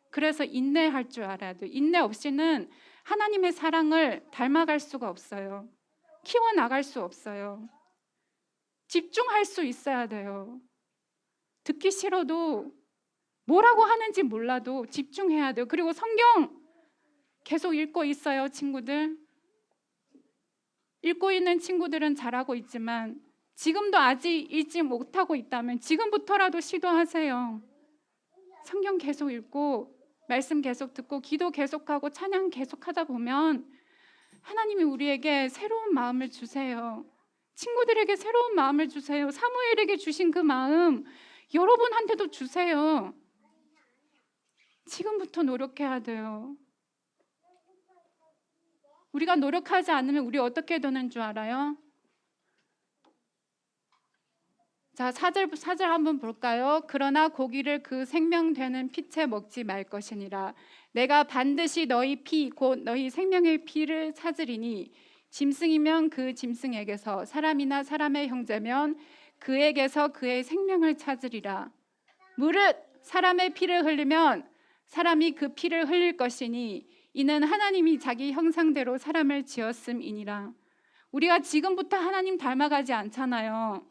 그래서 인내할 줄 알아야 돼요. 인내 없이는 하나님의 사랑을 닮아갈 수가 없어요. 키워나갈 수 없어요. 집중할 수 있어야 돼요. 듣기 싫어도 뭐라고 하는지 몰라도 집중해야 돼요. 그리고 성경 계속 읽고 있어요, 친구들. 읽고 있는 친구들은 잘하고 있지만 지금도 아직 읽지 못하고 있다면 지금부터라도 시도하세요. 성경 계속 읽고 말씀 계속 듣고 기도 계속하고 찬양 계속하다 보면 하나님이 우리에게 새로운 마음을 주세요. 친구들에게 새로운 마음을 주세요. 사무엘에게 주신 그 마음 여러분한테도 주세요. 지금부터 노력해야 돼요. 우리가 노력하지 않으면 우리 어떻게 되는 줄 알아요? 자, 4절 한번 볼까요? 그러나 고기를 그 생명되는 피채 먹지 말 것이니라. 내가 반드시 너희 피 곧 너희 생명의 피를 찾으리니 짐승이면 그 짐승에게서 사람이나 사람의 형제면 그에게서 그의 생명을 찾으리라. 무릇 사람의 피를 흘리면 사람이 그 피를 흘릴 것이니 이는 하나님이 자기 형상대로 사람을 지었음이니라. 우리가 지금부터 하나님 닮아가지 않잖아요.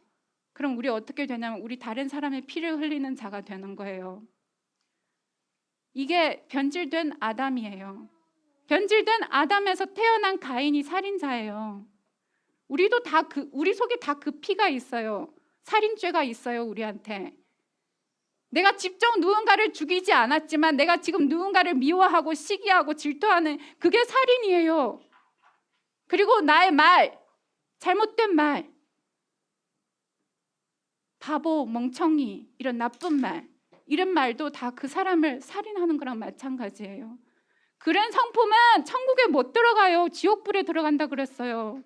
그럼 우리 어떻게 되냐면 우리 다른 사람의 피를 흘리는 자가 되는 거예요. 이게 변질된 아담이에요. 변질된 아담에서 태어난 가인이 살인자예요. 우리도 다 우리 속에 다 그 피가 있어요. 살인죄가 있어요, 우리한테. 내가 직접 누군가를 죽이지 않았지만 내가 지금 누군가를 미워하고 시기하고 질투하는 그게 살인이에요. 그리고 나의 말, 잘못된 말, 바보, 멍청이, 이런 나쁜 말, 이런 말도 다 그 사람을 살인하는 거랑 마찬가지예요. 그런 성품은 천국에 못 들어가요. 지옥불에 들어간다 그랬어요.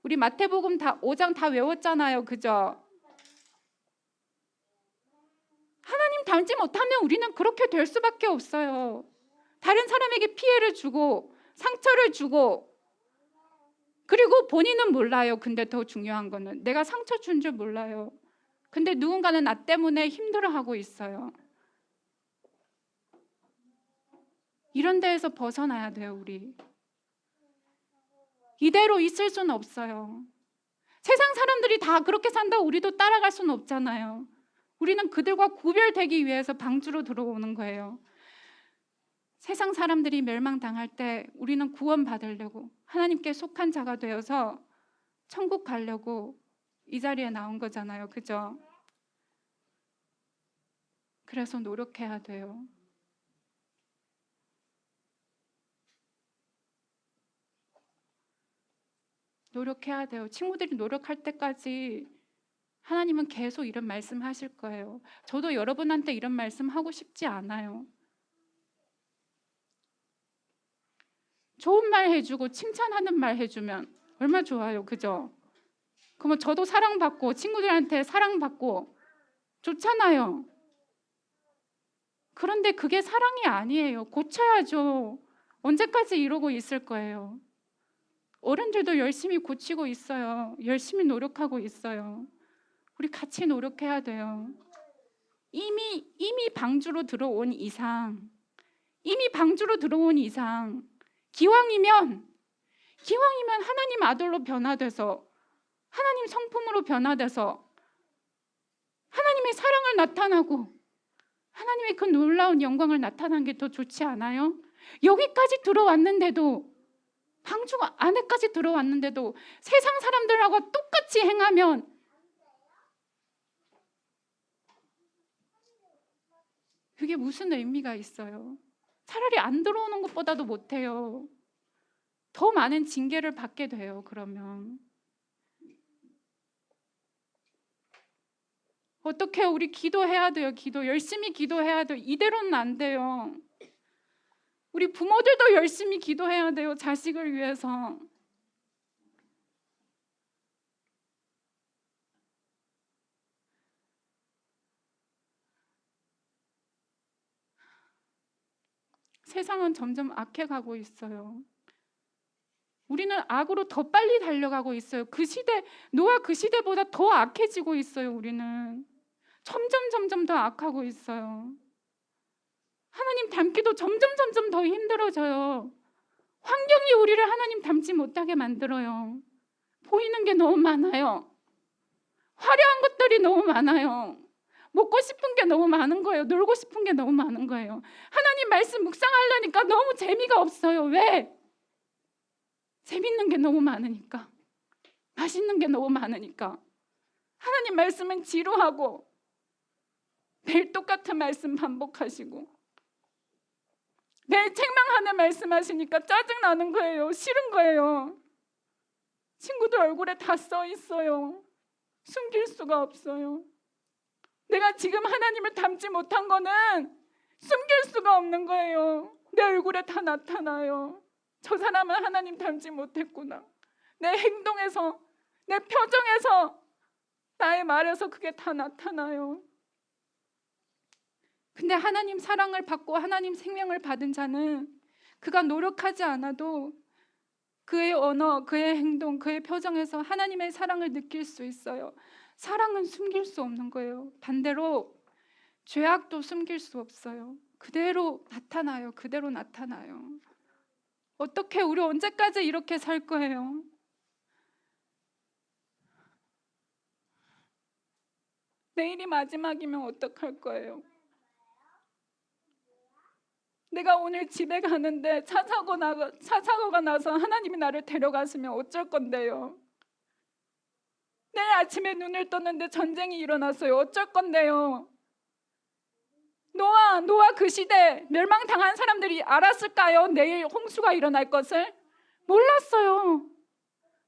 우리 마태복음 5장 다 외웠잖아요. 그죠? 하나님 닮지 못하면 우리는 그렇게 될 수밖에 없어요. 다른 사람에게 피해를 주고 상처를 주고, 그리고 본인은 몰라요. 근데 더 중요한 거는 내가 상처 준 줄 몰라요. 근데 누군가는 나 때문에 힘들어하고 있어요. 이런 데에서 벗어나야 돼요, 우리. 이대로 있을 수는 없어요. 세상 사람들이 다 그렇게 산다고 우리도 따라갈 수는 없잖아요. 우리는 그들과 구별되기 위해서 방주로 들어오는 거예요. 세상 사람들이 멸망당할 때 우리는 구원받으려고 하나님께 속한 자가 되어서 천국 가려고 이 자리에 나온 거잖아요. 그죠? 그래서 노력해야 돼요. 노력해야 돼요. 친구들이 노력할 때까지 하나님은 계속 이런 말씀 하실 거예요. 저도 여러분한테 이런 말씀 하고 싶지 않아요. 좋은 말 해주고 칭찬하는 말 해주면 얼마나 좋아요. 그죠? 그러면 저도 사랑받고 친구들한테 사랑받고 좋잖아요. 그런데 그게 사랑이 아니에요. 고쳐야죠. 언제까지 이러고 있을 거예요. 어른들도 열심히 고치고 있어요. 열심히 노력하고 있어요. 우리 같이 노력해야 돼요. 이미 방주로 들어온 이상, 기왕이면 하나님 아들로 변화돼서 하나님 성품으로 변화돼서 하나님의 사랑을 나타나고 하나님의 그 놀라운 영광을 나타나는 게 더 좋지 않아요? 여기까지 들어왔는데도 방주 안에까지 들어왔는데도 세상 사람들하고 똑같이 행하면 그게 무슨 의미가 있어요? 차라리 안 들어오는 것보다도 못해요. 더 많은 징계를 받게 돼요. 그러면 어떻게 우리 기도해야 돼요. 기도 열심히 기도해야 돼요. 이대로는 안 돼요. 우리 부모들도 열심히 기도해야 돼요. 자식을 위해서. 세상은 점점 악해가고 있어요. 우리는 악으로 더 빨리 달려가고 있어요. 그 시대, 노아 그 시대보다 더 악해지고 있어요. 우리는 점점 더 악하고 있어요. 하나님 닮기도 점점 더 힘들어져요. 환경이 우리를 하나님 닮지 못하게 만들어요. 보이는 게 너무 많아요. 화려한 것들이 너무 많아요. 먹고 싶은 게 너무 많은 거예요. 놀고 싶은 게 너무 많은 거예요. 하나님 말씀 묵상하려니까 너무 재미가 없어요. 왜? 재밌는 게 너무 많으니까. 맛있는 게 너무 많으니까. 하나님 말씀은 지루하고 매일 똑같은 말씀 반복하시고 매일 책망 하나 말씀하시니까 짜증나는 거예요. 싫은 거예요. 친구들 얼굴에 다 써 있어요. 숨길 수가 없어요. 내가 지금 하나님을 닮지 못한 거는 숨길 수가 없는 거예요. 내 얼굴에 다 나타나요. 저 사람은 하나님 닮지 못했구나. 내 행동에서, 내 표정에서, 나의 말에서 그게 다 나타나요. 근데 하나님 사랑을 받고 하나님 생명을 받은 자는 그가 노력하지 않아도 그의 언어, 그의 행동, 그의 표정에서 하나님의 사랑을 느낄 수 있어요. 사랑은 숨길 수 없는 거예요. 반대로 죄악도 숨길 수 없어요. 그대로 나타나요. 그대로 나타나요. 어떻게 우리 언제까지 이렇게 살 거예요? 내일이 마지막이면 어떡할 거예요? 내가 오늘 집에 가는데 차 사고가 나서 하나님이 나를 데려가시면 어쩔 건데요? 내일 아침에 눈을 떴는데 전쟁이 일어났어요. 어쩔 건데요? 노아 그 시대 멸망당한 사람들이 알았을까요? 내일 홍수가 일어날 것을? 몰랐어요.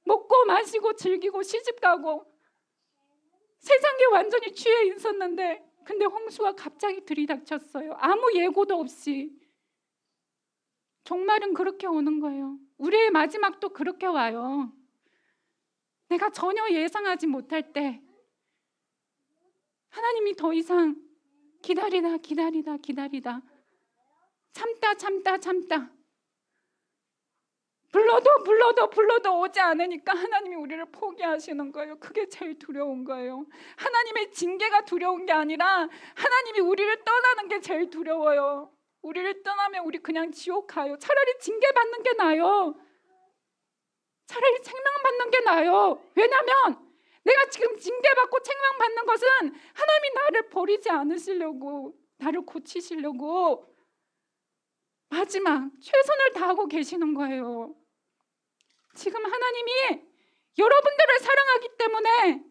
먹고 마시고 즐기고 시집가고 세상에 완전히 취해 있었는데 근데 홍수가 갑자기 들이닥쳤어요. 아무 예고도 없이. 종말은 그렇게 오는 거예요. 우리의 마지막도 그렇게 와요. 내가 전혀 예상하지 못할 때 하나님이 더 이상 기다리다 참다 불러도 오지 않으니까 하나님이 우리를 포기하시는 거예요. 그게 제일 두려운 거예요. 하나님의 징계가 두려운 게 아니라 하나님이 우리를 떠나는 게 제일 두려워요. 우리를 떠나면 우리 그냥 지옥 가요. 차라리 징계 받는 게 나아요. 차라리 책망받는 게 나아요. 왜냐하면 내가 지금 징계받고 책망받는 것은 하나님이 나를 버리지 않으시려고, 나를 고치시려고 마지막 최선을 다하고 계시는 거예요. 지금 하나님이 여러분들을 사랑하기 때문에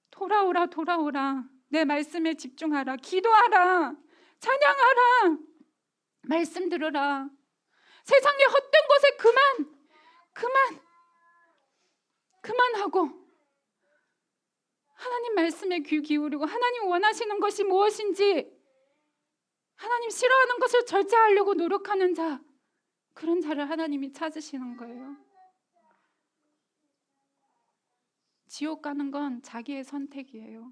돌아오라. 내 말씀에 집중하라. 기도하라. 찬양하라. 말씀 들으라. 세상의 헛된 것에 그만하고 하나님 말씀에 귀 기울이고 하나님 원하시는 것이 무엇인지 하나님 싫어하는 것을 절제하려고 노력하는 자, 그런 자를 하나님이 찾으시는 거예요. 지옥 가는 건 자기의 선택이에요.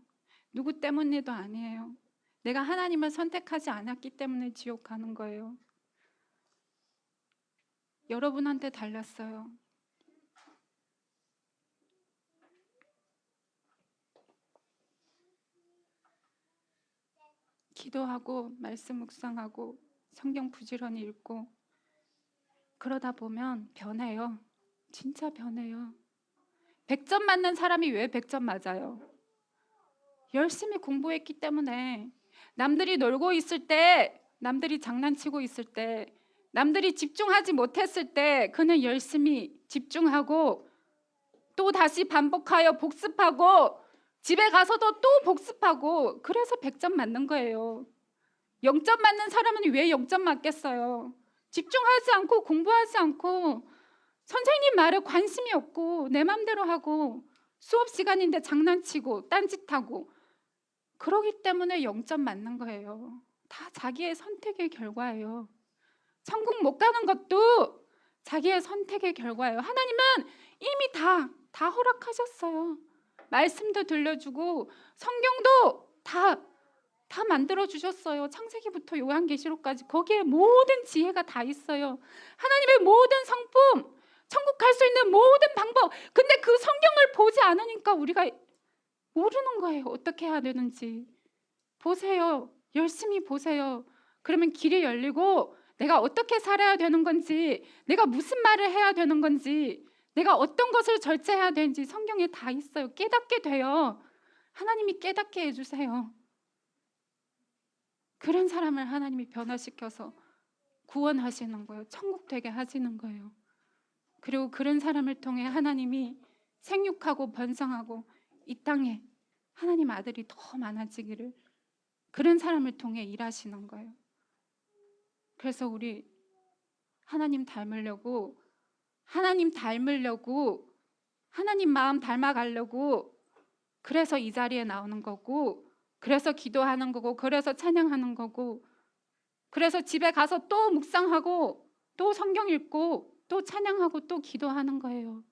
누구 때문에도 아니에요. 내가 하나님을 선택하지 않았기 때문에 지옥 가는 거예요. 여러분한테 달렸어요. 기도하고 말씀 묵상하고 성경 부지런히 읽고 그러다 보면 변해요. 진짜 변해요. 100점 맞는 사람이 왜 100점 맞아요? 열심히 공부했기 때문에. 남들이 놀고 있을 때, 남들이 장난치고 있을 때 남들이 집중하지 못했을 때 그는 열심히 집중하고 또 다시 반복하여 복습하고 집에 가서도 또 복습하고 그래서 100점 맞는 거예요. 0점 맞는 사람은 왜 0점 맞겠어요? 집중하지 않고 공부하지 않고 선생님 말에 관심이 없고 내 맘대로 하고 수업 시간인데 장난치고 딴짓하고 그러기 때문에 0점 맞는 거예요. 다 자기의 선택의 결과예요. 천국 못 가는 것도 자기의 선택의 결과예요. 하나님은 이미 다 허락하셨어요. 말씀도 들려주고 성경도 다 만들어 주셨어요. 창세기부터 요한계시록까지 거기에 모든 지혜가 다 있어요. 하나님의 모든 성품, 천국 갈 수 있는 모든 방법. 근데 그 성경을 보지 않으니까 우리가 모르는 거예요. 어떻게 해야 되는지. 보세요. 열심히 보세요. 그러면 길이 열리고 내가 어떻게 살아야 되는 건지, 내가 무슨 말을 해야 되는 건지, 내가 어떤 것을 절제해야 되는지 성경에 다 있어요. 깨닫게 돼요. 하나님이 깨닫게 해주세요. 그런 사람을 하나님이 변화시켜서 구원하시는 거예요. 천국 되게 하시는 거예요. 그리고 그런 사람을 통해 하나님이 생육하고 번성하고 이 땅에 하나님 아들이 더 많아지기를 그런 사람을 통해 일하시는 거예요. 그래서 우리 하나님 닮으려고 하나님 마음 닮아가려고 그래서 이 자리에 나오는 거고 그래서 기도하는 거고 그래서 찬양하는 거고 그래서 집에 가서 또 묵상하고 또 성경 읽고 또 찬양하고 또 기도하는 거예요.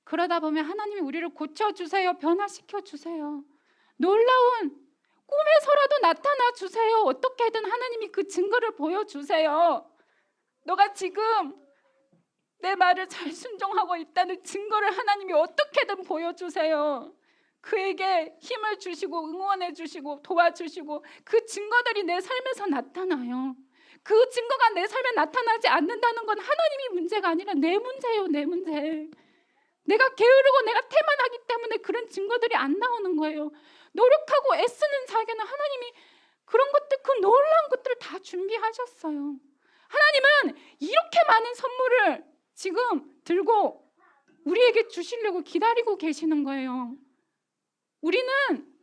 그러다 보면 하나님이 우리를 고쳐주세요. 변화시켜주세요. 놀라운 꿈에서라도 나타나 주세요. 어떻게든 하나님이 그 증거를 보여주세요. 너가 지금 내 말을 잘 순종하고 있다는 증거를 하나님이 어떻게든 보여주세요. 그에게 힘을 주시고 응원해 주시고 도와주시고 그 증거들이 내 삶에서 나타나요. 그 증거가 내 삶에 나타나지 않는다는 건 하나님이 문제가 아니라 내 문제예요. 내 문제. 내가 게으르고 내가 태만하기 때문에 그런 증거들이 안 나오는 거예요. 노력하고 애쓰는 자에게는 하나님이 그런 것들, 그 놀라운 것들을 다 준비하셨어요. 하나님은 이렇게 많은 선물을 지금 들고 우리에게 주시려고 기다리고 계시는 거예요. 우리는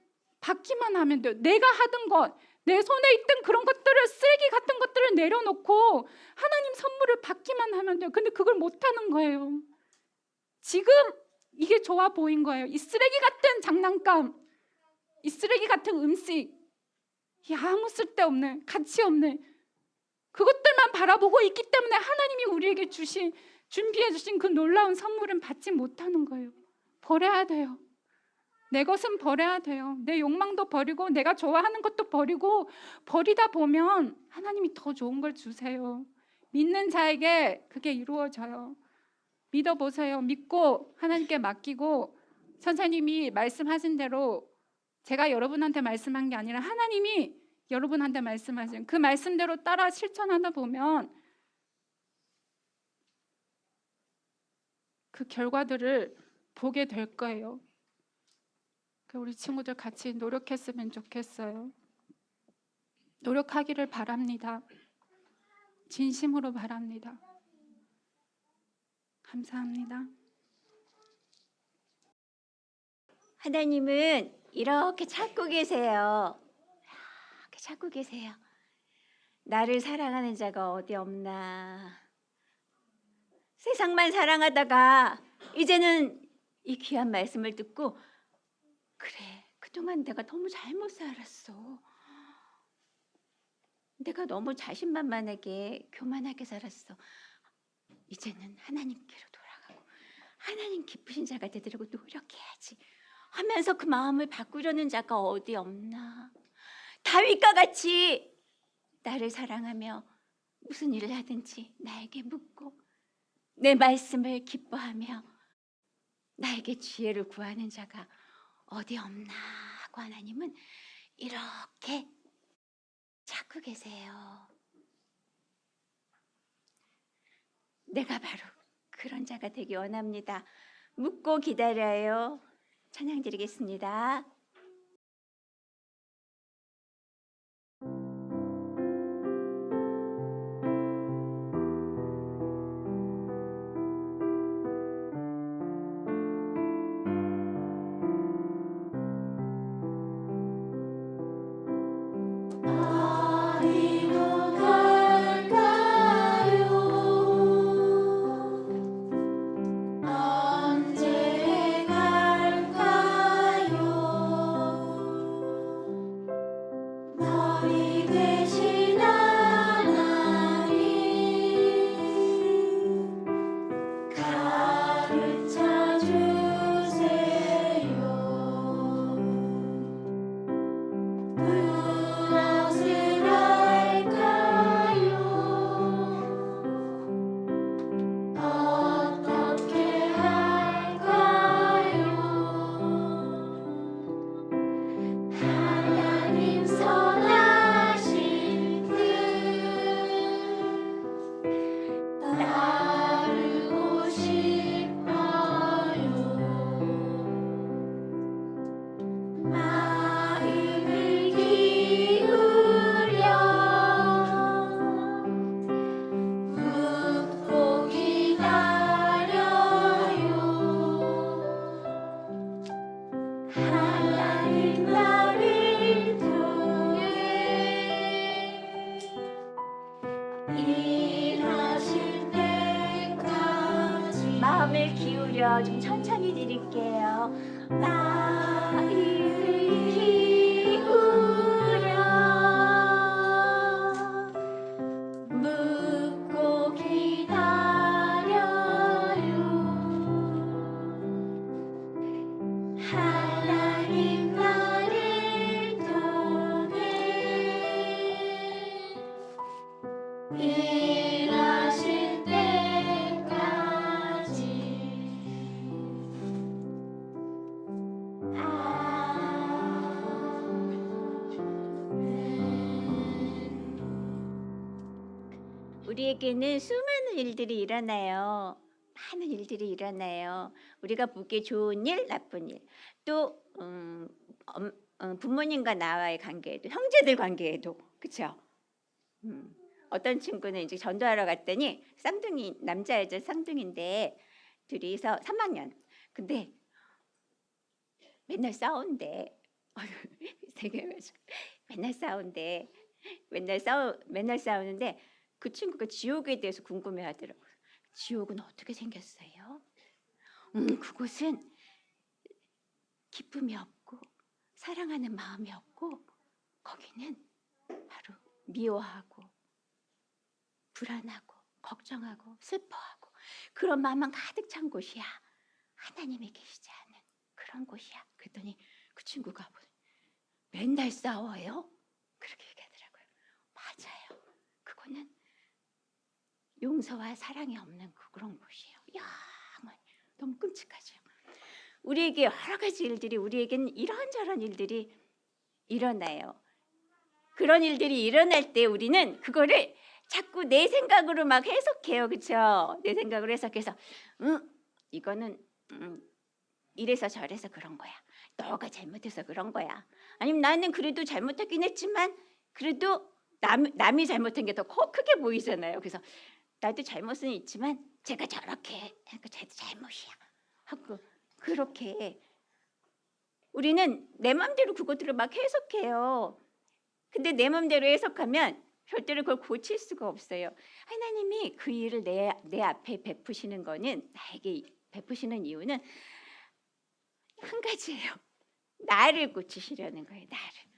받기만 하면 돼요. 내가 하던 것, 내 손에 있던 그런 것들을, 쓰레기 같은 것들을 내려놓고 하나님 선물을 받기만 하면 돼요. 근데 그걸 못하는 거예요. 지금 이게 좋아 보인 거예요. 이 쓰레기 같은 장난감, 이 쓰레기 같은 음식, 이 아무 쓸데없는, 가치 없는 그것들만 바라보고 있기 때문에 하나님이 우리에게 준비해 주신 그 놀라운 선물은 받지 못하는 거예요. 버려야 돼요. 내 것은 버려야 돼요. 내 욕망도 버리고 내가 좋아하는 것도 버리고 버리다 보면 하나님이 더 좋은 걸 주세요. 믿는 자에게 그게 이루어져요. 믿어보세요. 믿고 하나님께 맡기고 선생님이 말씀하신 대로 제가 여러분한테 말씀한 게 아니라 하나님이 여러분한테 말씀하신 그 말씀대로 따라 실천하다 보면 그 결과들을 보게 될 거예요. 우리 친구들 같이 노력했으면 좋겠어요. 노력하기를 바랍니다. 진심으로 바랍니다. 감사합니다. 하나님은 이렇게 찾고 계세요. 이렇게 찾고 계세요. 나를 사랑하는 자가 어디 없나. 세상만 사랑하다가 이제는 이 귀한 말씀을 듣고 그래, 그동안 내가 너무 잘못 살았어. 내가 너무 자신만만하게 교만하게 살았어. 이제는 하나님께로 돌아가고 하나님 기쁘신 자가 되도록 노력해야지 하면서 그 마음을 바꾸려는 자가 어디 없나. 다윗과 같이 나를 사랑하며 무슨 일을 하든지 나에게 묻고 내 말씀을 기뻐하며 나에게 지혜를 구하는 자가 어디 없나 하고 하나님은 이렇게 찾고 계세요. 내가 바로 그런 자가 되기 원합니다. 묻고 기다려요. 찬양 드리겠습니다. 기울여 좀 천천히 드릴게요. 마음을 기울여 묻고 기다려요. 하나님 나를 통해 일하실 때까지 우리에게는 수많은 일들이 일어나요. 많은 일들이 일어나요. 우리가 보기에 좋은 일, 나쁜 일, 또 부모님과 나와의 관계에도, 형제들 관계에도, 그렇죠? 어떤 친구는 이제 전도하러 갔더니 쌍둥이 남자애죠, 쌍둥이인데 둘이서 3학년. 근데 맨날 싸운대. 생각해가지고 맨날 싸우는데 그 친구가 지옥에 대해서 궁금해하더라고요. 지옥은 어떻게 생겼어요? 그곳은 기쁨이 없고 사랑하는 마음이 없고 거기는 바로 미워하고 불안하고 걱정하고 슬퍼하고 그런 마음만 가득 찬 곳이야. 하나님이 계시지 않은 그런 곳이야. 그랬더니 그 친구가 맨날 싸워요? 그렇게 얘기하더라고요. 맞아요. 그거는 용서와 사랑이 없는 그런 곳이에요. 야, 너무 끔찍하죠. 우리에게 여러 가지 일들이, 우리에게는 이런저런 일들이 일어나요. 그런 일들이 일어날 때 우리는 그거를 자꾸 내 생각으로 막 해석해요. 그렇죠? 내 생각으로 해석해서 이거는 이래서 저래서 그런 거야. 너가 잘못해서 그런 거야. 아니면 나는 그래도 잘못했긴 했지만 그래도 남이 잘못한 게 더 크게 보이잖아요. 그래서 나도 잘못은 있지만 제가 저렇게 하니까 쟤도 잘못이야 하고 그렇게 우리는 내 마음대로 그것들을 막 해석해요. 근데 내 마음대로 해석하면 절대로 그걸 고칠 수가 없어요. 하나님이 그 일을 내 앞에 베푸시는 거는, 나에게 베푸시는 이유는 한 가지예요. 나를 고치시려는 거예요. 나를.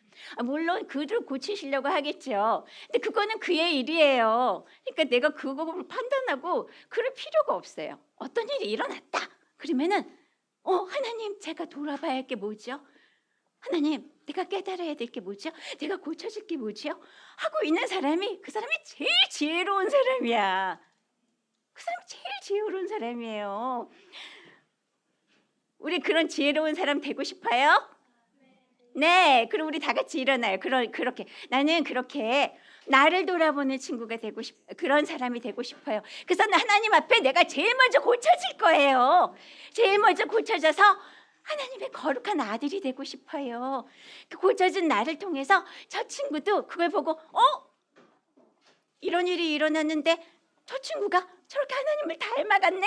물론 그를 고치시려고 하겠죠. 근데 그거는 그의 일이에요. 그러니까 내가 그거를 판단하고 그럴 필요가 없어요. 어떤 일이 일어났다. 그러면은 하나님, 제가 돌아봐야 할 게 뭐죠? 하나님, 내가 깨달아야 될 게 뭐죠? 내가 고쳐질 게 뭐죠? 하고 있는 사람이, 그 사람이 제일 지혜로운 사람이야. 그 사람이 제일 지혜로운 사람이에요. 우리 그런 지혜로운 사람 되고 싶어요? 네, 그럼 우리 다 같이 일어나요. 그렇게 나는 그렇게 나를 돌아보는 친구가 되고 그런 사람이 되고 싶어요. 그래서 하나님 앞에 내가 제일 먼저 고쳐질 거예요. 제일 먼저 고쳐져서 하나님의 거룩한 아들이 되고 싶어요. 그 고쳐진 나를 통해서 저 친구도 그걸 보고 이런 일이 일어났는데 저 친구가 저렇게 하나님을 닮아갔네?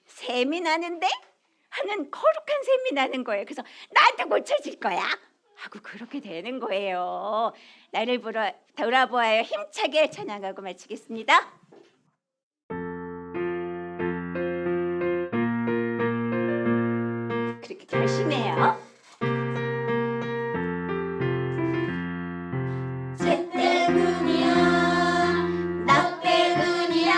샘이 나는데? 하는 거룩한 샘이 나는 거예요. 그래서 나도 고쳐질 거야 하고 그렇게 되는 거예요. 나를 돌아보아요. 힘차게 찬양하고 마치겠습니다. 그렇게 결심해요. 쟤 때문이야, 나 때문이야.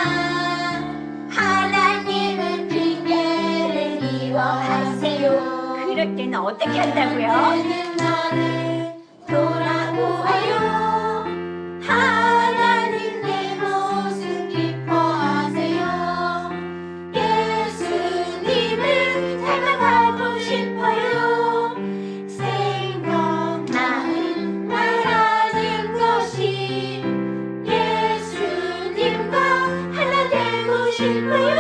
하나님은 핑계를 미워하세요. 그럴 때는 어떻게 한다고요? 나를 돌아보아요. 하나님 내 모습 기뻐하세요. 예수님을 닮아가고 싶어요. 생각나는 말하는 것이 예수님과 하나 되고 싶어요.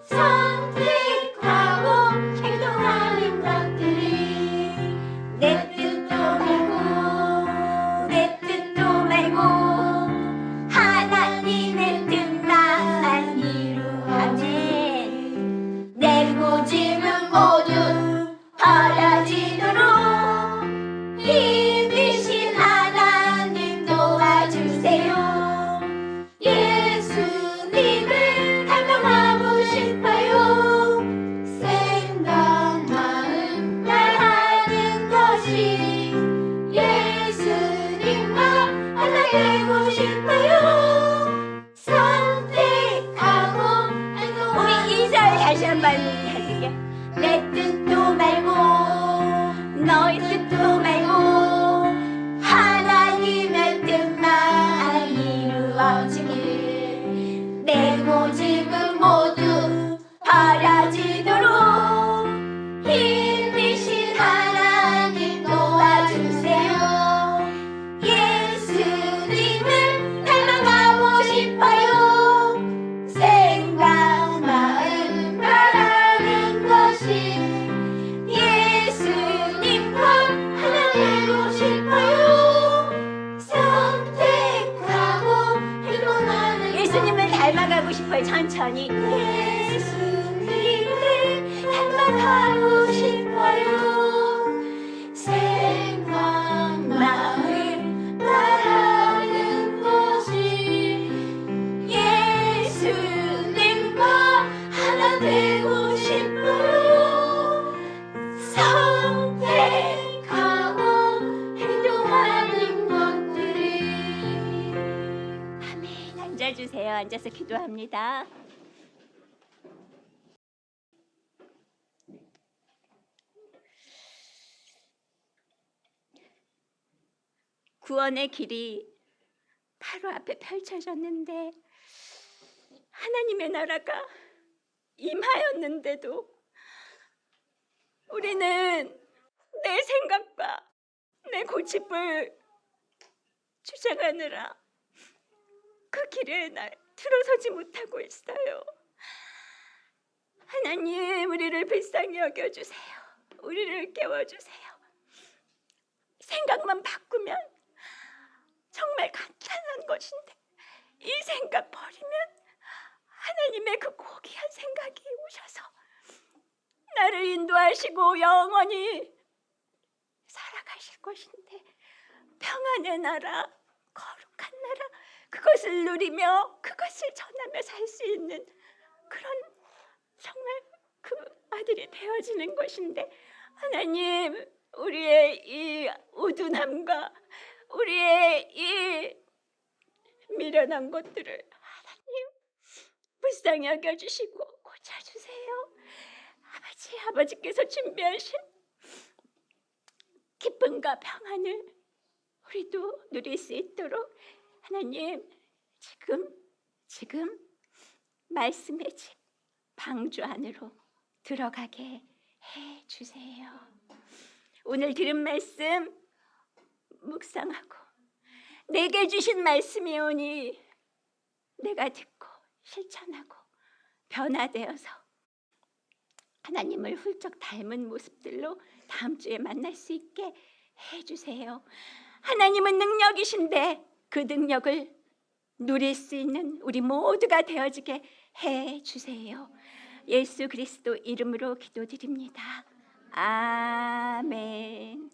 선택하고 행동하는 것들이 되고 싶어요. 선택하고 우리 이절 다시 한번 해줄게. 내 뜻도 말고 너의 뜻도 말고 하나님의 뜻만 이루어지길. 내 고집은 모두 버려지도록 힘이신 하나님 도와주세요. 예수님을 닮아가고 싶어요. 생각 마음 바라는 것이 예수님과 하나 되고 싶어요. 선택하고 행동하는 예수님을 닮아가고 싶어요. 천천히 예수님을 닮아가고 싶어요. 생각 마음 바라는 것이 예수님과 하나 되고 싶어요. 선택하고 행동하는 것들이. 아멘. 앉아주세요. 앉아서 기도합니다. 구원의 길이 바로 앞에 펼쳐졌는데 하나님의 나라가 임하였는데도 우리는 내 생각과 내 고집을 주장하느라 그 길에 들어서지 못하고 있어요. 하나님, 우리를 불쌍히 여겨주세요. 우리를 깨워주세요. 생각만 바꾸면 정말 간단한 것인데 이 생각 버리면 하나님의 그 고귀한 생각이 오셔서 나를 인도하시고 영원히 살아가실 것인데, 평안의 나라, 거룩한 나라, 그것을 누리며 그것을 전하며 살 수 있는 그런 정말 그 아들이 되어지는 것인데, 하나님, 우리의 이 우둔함과 우리의 이 미련한 것들을 하나님 불쌍히 여겨주시고 고쳐주세요. 아버지께서 준비하신 기쁨과 평안을 우리도 누릴 수 있도록 하나님 지금 말씀의 집 방주 안으로 들어가게 해주세요. 오늘 들은 말씀 묵상하고 내게 주신 말씀이오니 내가 듣고 실천하고 변화되어서 하나님을 훌쩍 닮은 모습들로 다음 주에 만날 수 있게 해주세요. 하나님은 능력이신데 그 능력을 누릴 수 있는 우리 모두가 되어지게 해주세요. 예수 그리스도 이름으로 기도드립니다. 아멘.